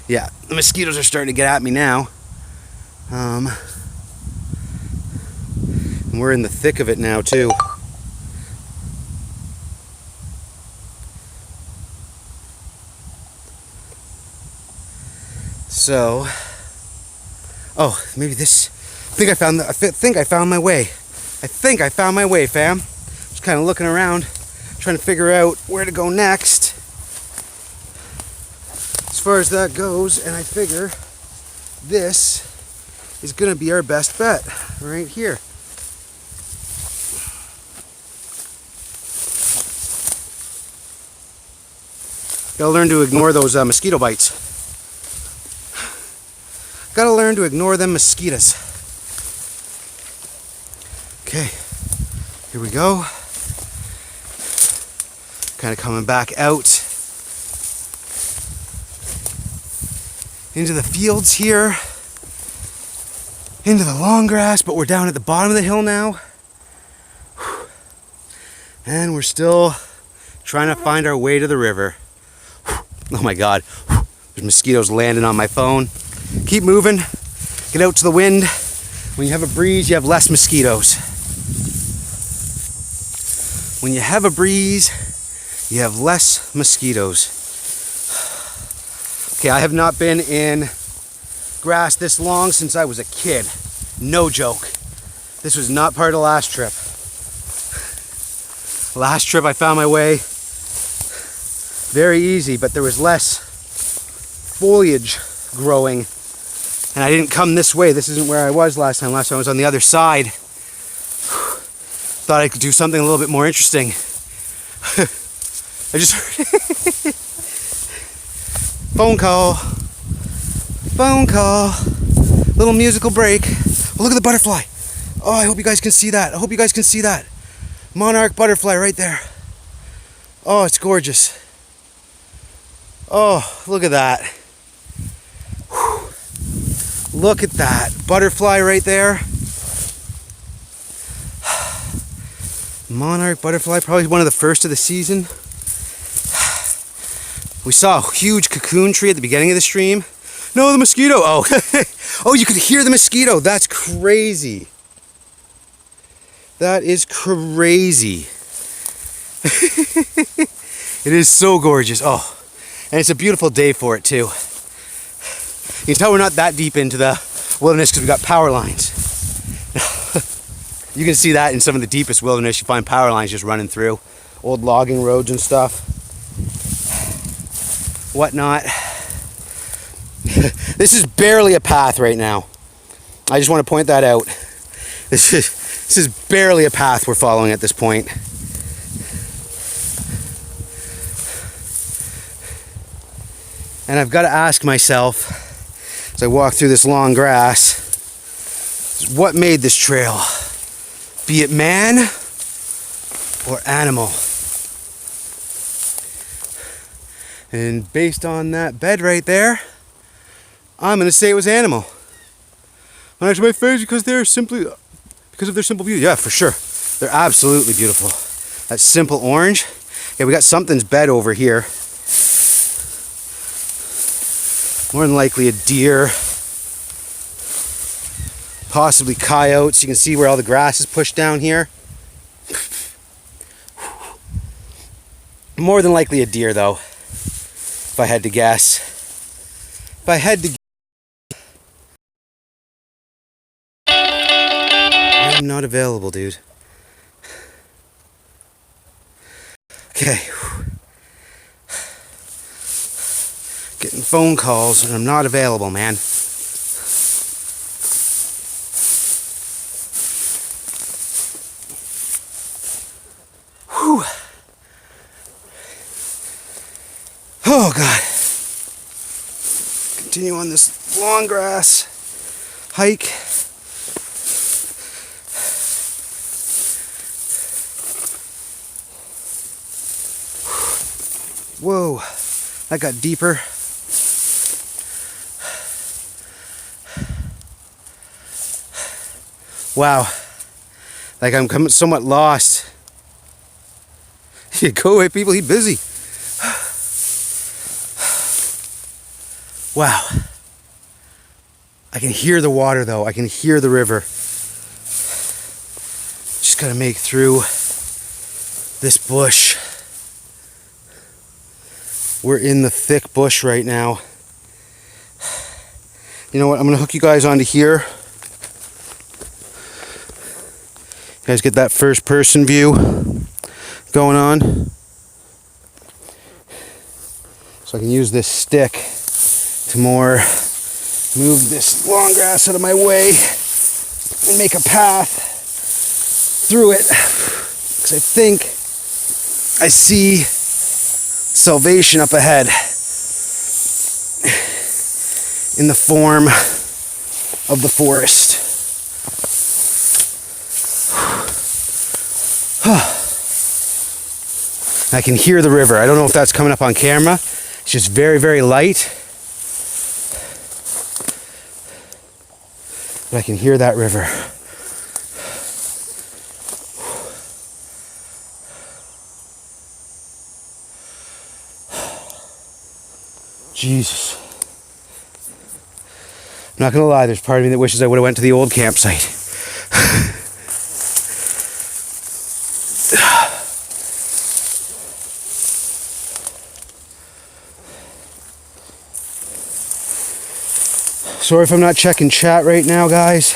Yeah, the mosquitoes are starting to get at me now. And we're in the thick of it now too. So, maybe this. I think I found my way. I think I found my way, fam. Just kind of looking around, trying to figure out where to go next. As far as that goes, and I figure this is gonna be our best bet right here. Gotta learn to ignore those mosquito bites. Gotta learn to ignore them mosquitoes. Okay, here we go. Kind of coming back out into the fields here, into the long grass, but we're down at the bottom of the hill now. And we're still trying to find our way to the river. Oh my God, there's mosquitoes landing on my phone. Keep moving, get out to the wind. When you have a breeze, you have less mosquitoes. When you have a breeze, you have less mosquitoes. Okay, I have not been in grass this long since I was a kid. No joke. This was not part of the last trip. Last trip I found my way very easy, but there was less foliage growing. And I didn't come this way. This isn't where I was last time. Last time I was on the other side. Thought I could do something a little bit more interesting. I just heard phone call. Little musical break. Oh, look at the butterfly. Oh, I hope you guys can see that. Monarch butterfly right there. Oh, it's gorgeous. Oh, look at that. Whew. Look at that. Butterfly right there. Monarch butterfly, probably one of the first of the season. We saw a huge cocoon tree at the beginning of the stream. No, the mosquito. Oh, oh, you could hear the mosquito. That's crazy. That is crazy. It is so gorgeous. Oh, and it's a beautiful day for it too. You can tell we're not that deep into the wilderness because we got power lines. You can see that in some of the deepest wilderness. You find power lines just running through old logging roads and stuff, whatnot. This is barely a path right now. I just want to point that out. This is barely a path we're following at this point. And I've got to ask myself, as I walk through this long grass, what made this trail? Be it man or animal? And based on that bed right there, I'm going to say it was animal. And actually my face because of their simple beauty. Yeah, for sure. They're absolutely beautiful. That simple orange. Yeah, we got something's bed over here. More than likely a deer. Possibly coyotes. You can see where all the grass is pushed down here. More than likely a deer though, if I had to guess. If I had to guess. I'm not available, dude. Okay. Getting phone calls and I'm not available, man. Whew. Oh God. Continue on this long grass hike. Whoa, that got deeper. Wow, like I'm somewhat lost. Go away, people, he's busy. Wow. I can hear the water though, I can hear the river. Just gotta make through this bush. We're in the thick bush right now. You know what, I'm gonna hook you guys onto here. You guys get that first person view going on. So I can use this stick to more move this long grass out of my way and make a path through it. Because I think I see salvation up ahead in the form of the forest. I can hear the river. I don't know if that's coming up on camera. It's just very, very light. But I can hear that river. Jesus. I'm not gonna lie, there's part of me that wishes I would have went to the old campsite. Sorry if I'm not checking chat right now, guys.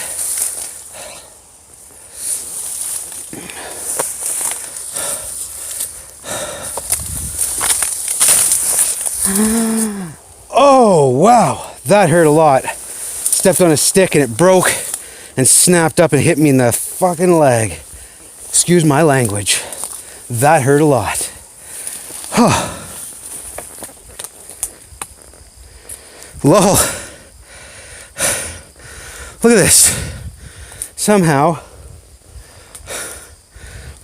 Oh, wow. That hurt a lot. Stepped on a stick and it broke and snapped up and hit me in the fucking leg. Excuse my language. That hurt a lot. Lol. Look at this. Somehow,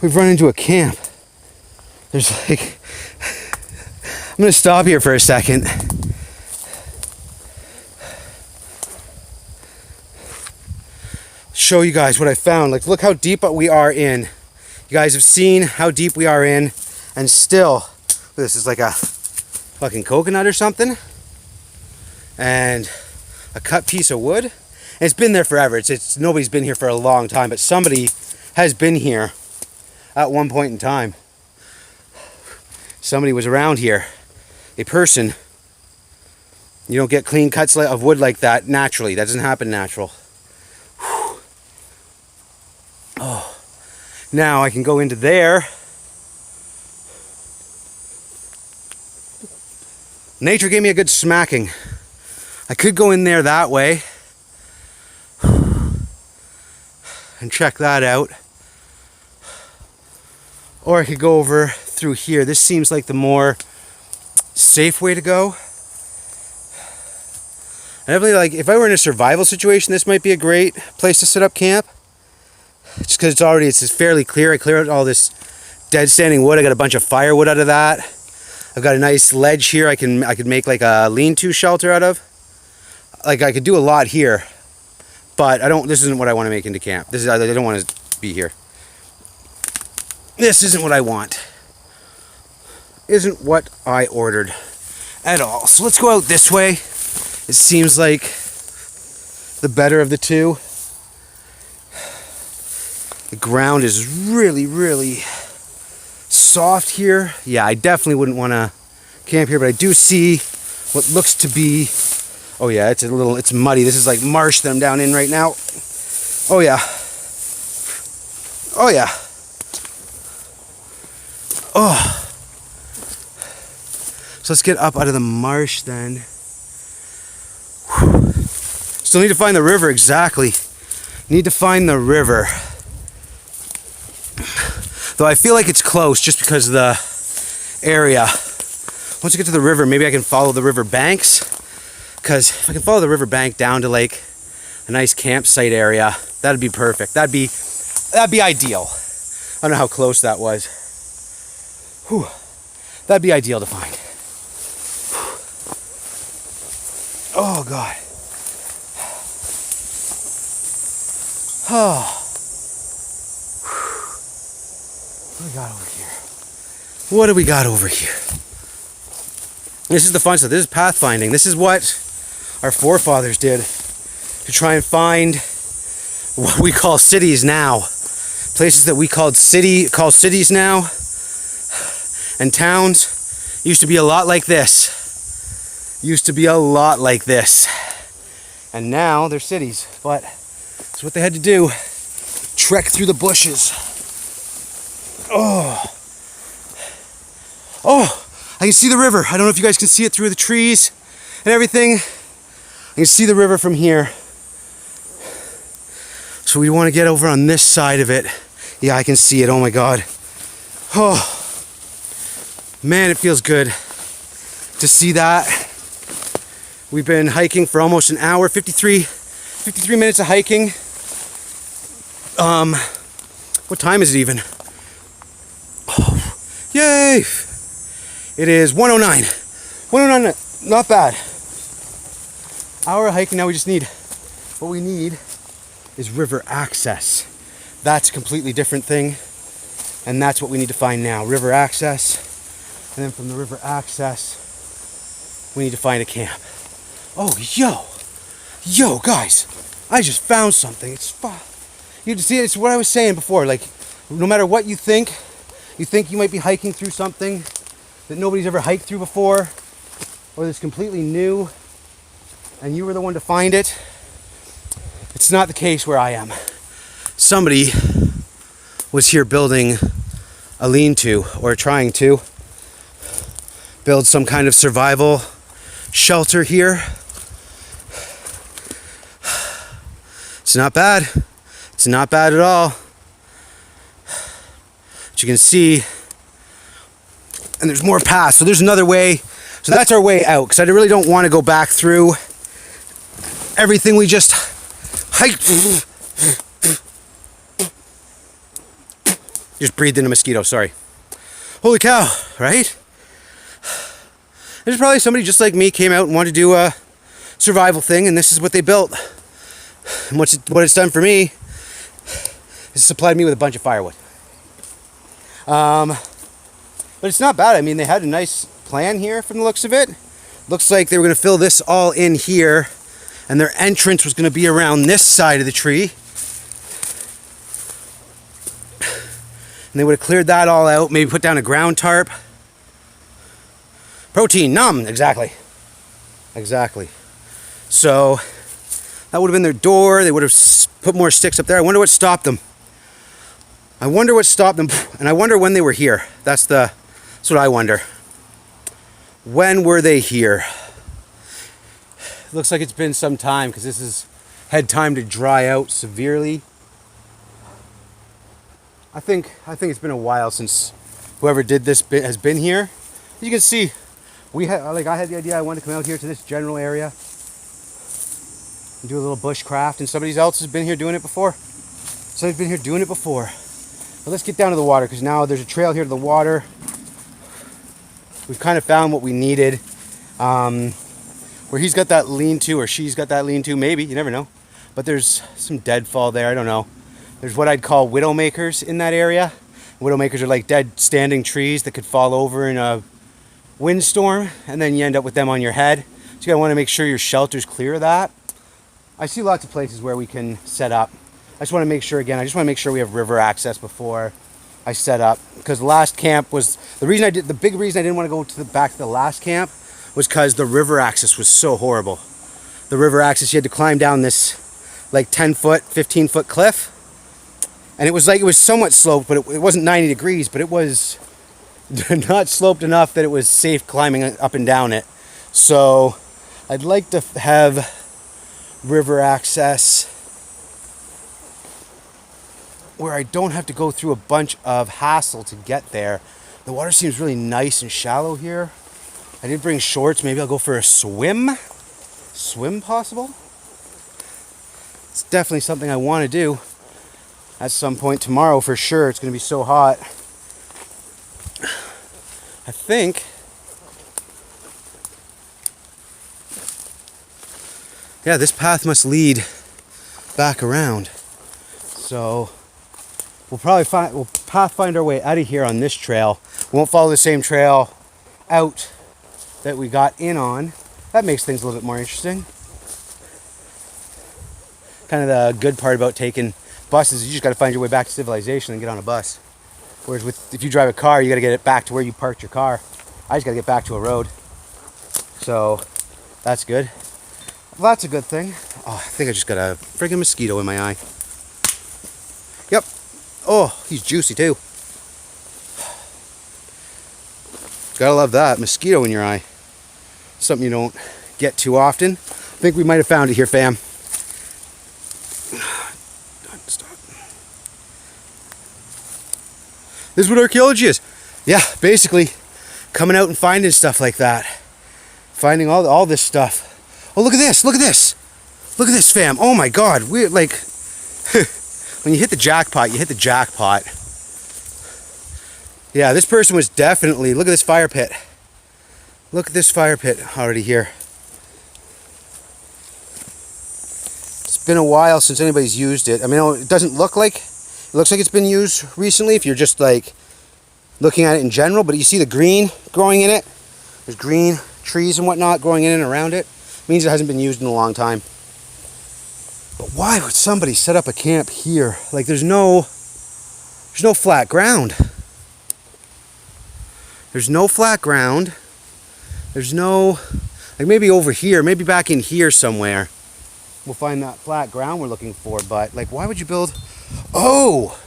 we've run into a camp. There's like... I'm gonna stop here for a second. Show you guys what I found. Like, look how deep we are in. You guys have seen how deep we are in, and still, this is like a fucking coconut or something, and a cut piece of wood. And it's been there forever. It's nobody's been here for a long time, but somebody has been here at one point in time. Somebody was around here. A person You don't get clean cuts of wood like that naturally. That doesn't happen natural. Whew. Oh, now I can go into there. Nature gave me a good smacking. I could go in there that way and check that out. Or I could go over through here. This seems like the more safe way to go. I definitely like, if I were in a survival situation, this might be a great place to set up camp. Just because it's fairly clear. I clear out all this dead standing wood. I got a bunch of firewood out of that. I've got a nice ledge here I could make like a lean-to shelter out of. Like I could do a lot here, but this isn't what I want to make into camp. I don't want to be here. This isn't what I want. Isn't what I ordered at all. So let's go out this way. It seems like the better of the two. The ground is really, really soft here. Yeah, I definitely wouldn't want to camp here, but I do see what looks to be, oh yeah, it's muddy. This is like marsh that I'm down in right now. Oh yeah. Oh yeah. Oh. So let's get up out of the marsh then. Whew. Still need to find the river, exactly. Need to find the river. Though I feel like it's close just because of the area. Once I get to the river, maybe I can follow the river banks. Because if I can follow the river bank down to like a nice campsite area, that'd be perfect. That'd be ideal. I don't know how close that was. Whew. That'd be ideal to find. Oh God. Oh. What do we got over here? What do we got over here? This is the fun stuff. This is pathfinding. This is what our forefathers did to try and find what we call cities now. Places that we call cities now and towns used to be a lot like this. Used to be a lot like this. And now they're cities. But that's what they had to do. Trek through the bushes. Oh. Oh, I can see the river. I don't know if you guys can see it through the trees and everything. I can see the river from here. So we want to get over on this side of it. Yeah, I can see it. Oh my God. Oh, man, it feels good to see that. We've been hiking for almost an hour, 53 minutes of hiking. What time is it even? Oh, yay! It is 1:09. 1:09, not bad. Hour of hiking, now we just need, what we need is river access. That's a completely different thing. And that's what we need to find now, river access. And then from the river access, we need to find a camp. Oh, yo, guys, I just found something. You see, it's what I was saying before. Like, no matter what you think you might be hiking through something that nobody's ever hiked through before, or that's completely new, and you were the one to find it. It's not the case where I am. Somebody was here building a lean-to, or trying to build some kind of survival shelter here. It's not bad. It's not bad at all. But you can see, and there's more paths. So there's another way. So that's our way out, because I really don't want to go back through everything we just hiked. Just breathed in a mosquito, sorry. Holy cow, right? There's probably somebody just like me came out and wanted to do a survival thing, and this is what they built. And what it's done for me is supplied me with a bunch of firewood. But it's not bad. I mean, they had a nice plan here from the looks of it. Looks like they were going to fill this all in here, and their entrance was going to be around this side of the tree. And they would have cleared that all out, maybe put down a ground tarp. Protein, exactly. Exactly. So that would have been their door. They would have put more sticks up there. I wonder what stopped them. I wonder what stopped them, and I wonder when they were here. That's what I wonder. When were they here? It looks like it's been some time because this has had time to dry out severely. I think it's been a while since whoever did this has been here. As you can see, I had the idea I wanted to come out here to this general area and do a little bushcraft, and somebody else has been here doing it before. Somebody's been here doing it before. But let's get down to the water, because now there's a trail here to the water. We've kind of found what we needed. Where he's got that lean-to, or she's got that lean-to, maybe, you never know. But there's some deadfall there, I don't know. There's what I'd call widowmakers in that area. Widowmakers are like dead standing trees that could fall over in a windstorm, and then you end up with them on your head. So you gotta want to make sure your shelter's clear of that. I see lots of places where we can set up. I just want to make sure, again, we have river access before I set up. Because the last camp was, the big reason I didn't want to go back to the last camp was because the river access was so horrible. The river access, you had to climb down this like 10-foot, 15-foot cliff. And it was somewhat sloped, but it wasn't 90 degrees, but it was not sloped enough that it was safe climbing up and down it. So I'd like to have river access where I don't have to go through a bunch of hassle to get there. The water seems really nice and shallow here. I did bring shorts. Maybe I'll go for a swim. Swim possible? It's definitely something I want to do at some point tomorrow for sure. It's going to be so hot. I think, yeah, this path must lead back around. So we'll pathfind our way out of here on this trail. We won't follow the same trail out that we got in on. That makes things a little bit more interesting. Kind of the good part about taking buses is you just got to find your way back to civilization and get on a bus. Whereas if you drive a car, you got to get it back to where you parked your car. I just got to get back to a road. So that's good. Well, that's a good thing. Oh, I think I just got a friggin' mosquito in my eye. Yep. Oh, he's juicy too. Gotta love that. Mosquito in your eye. Something you don't get too often. I think we might have found it here, fam. Stop. This is what archaeology is. Yeah, basically coming out and finding stuff like that. Finding all this stuff. Oh, look at this. Look at this. Look at this, fam. Oh my God. We're like, when you hit the jackpot, you hit the jackpot. Yeah, this person was definitely, look at this fire pit. Look at this fire pit already here. It's been a while since anybody's used it. I mean, it doesn't look like, it looks like it's been used recently if you're just like looking at it in general, but you see the green growing in it. There's green trees and whatnot growing in and around it. It means it hasn't been used in a long time. But why would somebody set up a camp here? Like there's no flat ground. There's no flat ground. There's no, like maybe over here, maybe back in here somewhere, we'll find that flat ground we're looking for. But like, why would you build, oh,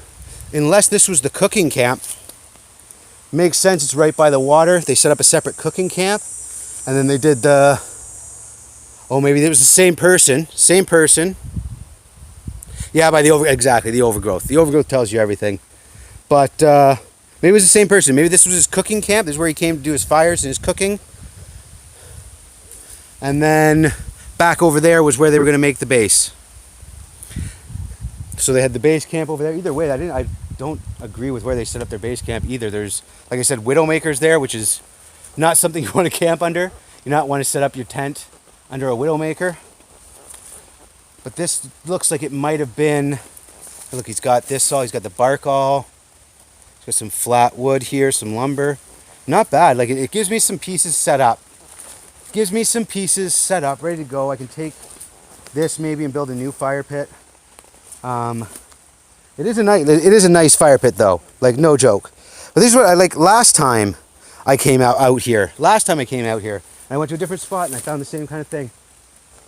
unless this was the cooking camp. Makes sense, it's right by the water. They set up a separate cooking camp. And then they did the, oh, maybe it was the same person. Yeah, by the overgrowth. The overgrowth tells you everything. But maybe it was the same person. Maybe this was his cooking camp. This is where he came to do his fires and his cooking. And then back over there was where they were going to make the base. So they had the base camp over there. Either way, I don't agree with where they set up their base camp either. There's, like I said, widowmakers there, which is not something you want to camp under. You not want to set up your tent under a widowmaker. But this looks like it might have been, look, he's got this all, he's got the bark all. He's got some flat wood here, some lumber. Not bad, like it gives me some pieces set up. Gives me some pieces set up, ready to go. I can take this maybe and build a new fire pit. It is a nice fire pit though, like no joke. But this is what I like. Last time I came out here, I went to a different spot and I found the same kind of thing.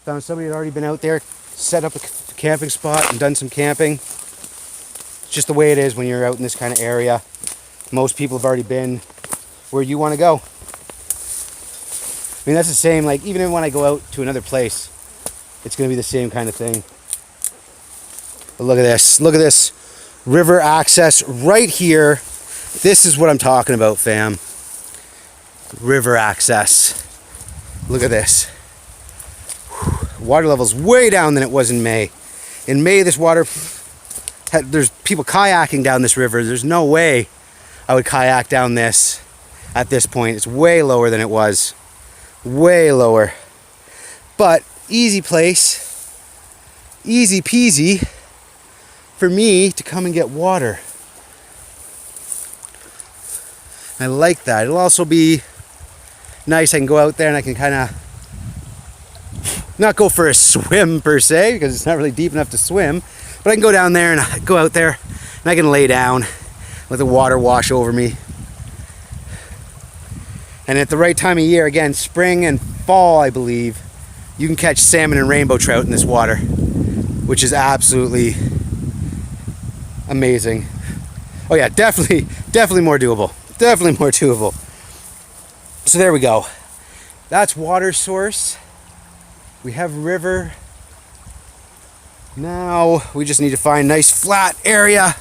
Found somebody had already been out there, set up a camping spot and done some camping. It's just the way it is when you're out in this kind of area. Most people have already been where you want to go. I mean, that's the same, like, even when I go out to another place, it's going to be the same kind of thing. But look at this. Look at this river access right here. This is what I'm talking about, fam. River access. Look at this. Water level's way down than it was in May. In May, this water, there's people kayaking down this river. There's no way I would kayak down this at this point. It's way lower than it was. Way lower. But easy place, easy peasy for me to come and get water. I like that. It'll also be nice. I can go out there and I can kind of not go for a swim per se, because it's not really deep enough to swim, but I can go down there and go out there and I can lay down, let the water wash over me. And at the right time of year, again, spring and fall, I believe, you can catch salmon and rainbow trout in this water, which is absolutely amazing. Oh yeah, definitely more doable. Definitely more doable. So there we go. That's water source. We have river. Now we just need to find a nice flat area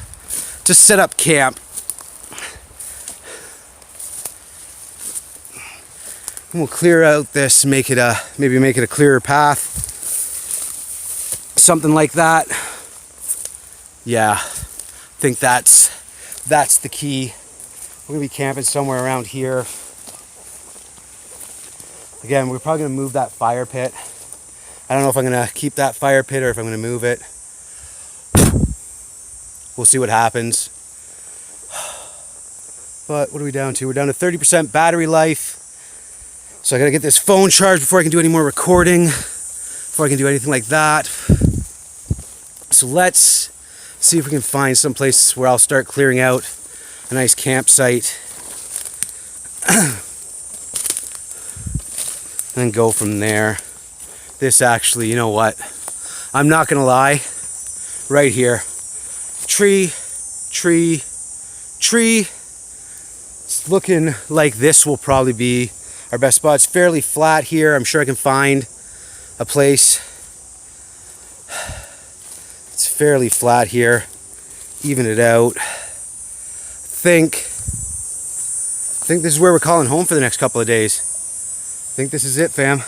to set up camp. And we'll clear out this, maybe make it a clearer path. Something like that. Yeah, I think that's the key. We're gonna be camping somewhere around here. Again, we're probably gonna move that fire pit. I don't know if I'm gonna keep that fire pit or if I'm gonna move it. We'll see what happens. But what are we down to? We're down to 30% battery life. So I gotta get this phone charged before I can do any more recording, before I can do anything like that. So let's see if we can find some place where I'll start clearing out a nice campsite. And go from there. This actually, you know what? I'm not gonna lie. Right here. Tree. It's looking like this will probably be our best spot. It's fairly flat here. I'm sure I can find a place. It's fairly flat here. Even it out. I think this is where we're calling home for the next couple of days. I think this is it, fam.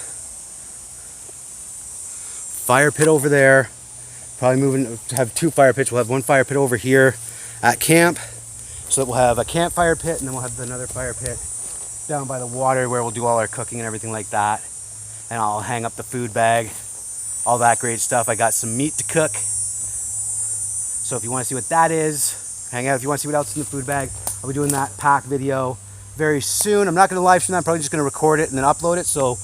Fire pit over there. Probably moving to have two fire pits. We'll have one fire pit over here at camp, so that we'll have a campfire pit, and then we'll have another fire pit down by the water where we'll do all our cooking and everything like that. And I'll hang up the food bag, all that great stuff. I got some meat to cook. So if you want to see what that is, hang out. If you want to see what else is in the food bag, I'll be doing that pack video very soon. I'm not going to live stream that. I'm probably just going to record it and then upload it. So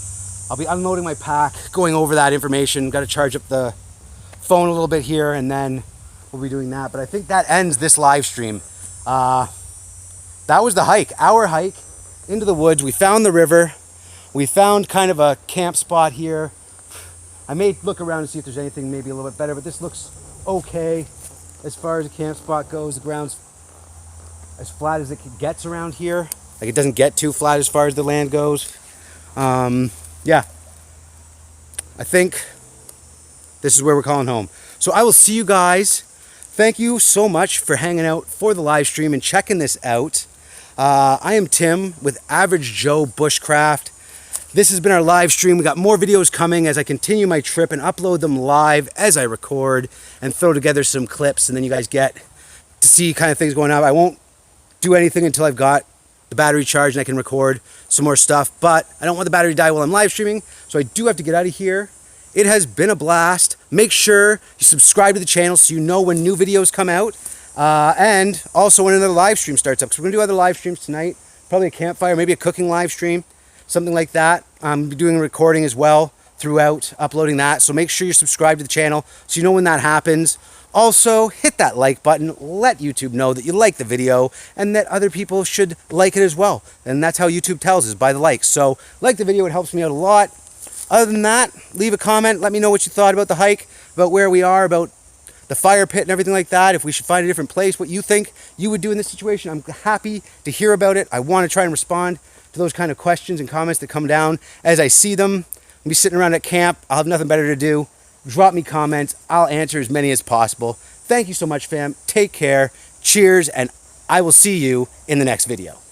I'll be unloading my pack, going over that information. Got to charge up the phone a little bit here, and then we'll be doing that. But I think that ends this live stream. That was the hike, our hike into the woods. We found the river. We found kind of a camp spot here. I may look around and see if there's anything maybe a little bit better, but this looks okay as far as the camp spot goes. The ground's as flat as it gets around here. Like, it doesn't get too flat as far as the land goes. Yeah, I think this is where we're calling home. So I will see you guys. Thank you so much for hanging out for the live stream and checking this out. I am Tim with Average Joe Bushcraft. This has been our live stream. We got more videos coming as I continue my trip and upload them live as I record and throw together some clips, and then you guys get to see kind of things going on. I won't do anything until I've got the battery charged and I can record some more stuff, but I don't want the battery to die while I'm live streaming, so I do have to get out of here. It has been a blast. Make sure you subscribe to the channel so you know when new videos come out, and also when another live stream starts up, because we're gonna do other live streams tonight, probably a campfire, maybe a cooking live stream, something like that. I'm doing a recording as well throughout, uploading that, so make sure you're subscribed to the channel so you know when that happens. Also, hit that like button, let YouTube know that you like the video and that other people should like it as well. And that's how YouTube tells us, by the likes. So, like the video, it helps me out a lot. Other than that, leave a comment, let me know what you thought about the hike, about where we are, about the fire pit and everything like that. If we should find a different place, what you think you would do in this situation. I'm happy to hear about it. I want to try and respond to those kind of questions and comments that come down as I see them. I'll be sitting around at camp. I'll have nothing better to do. Drop me comments. I'll answer as many as possible. Thank you so much, fam. Take care. Cheers, and I will see you in the next video.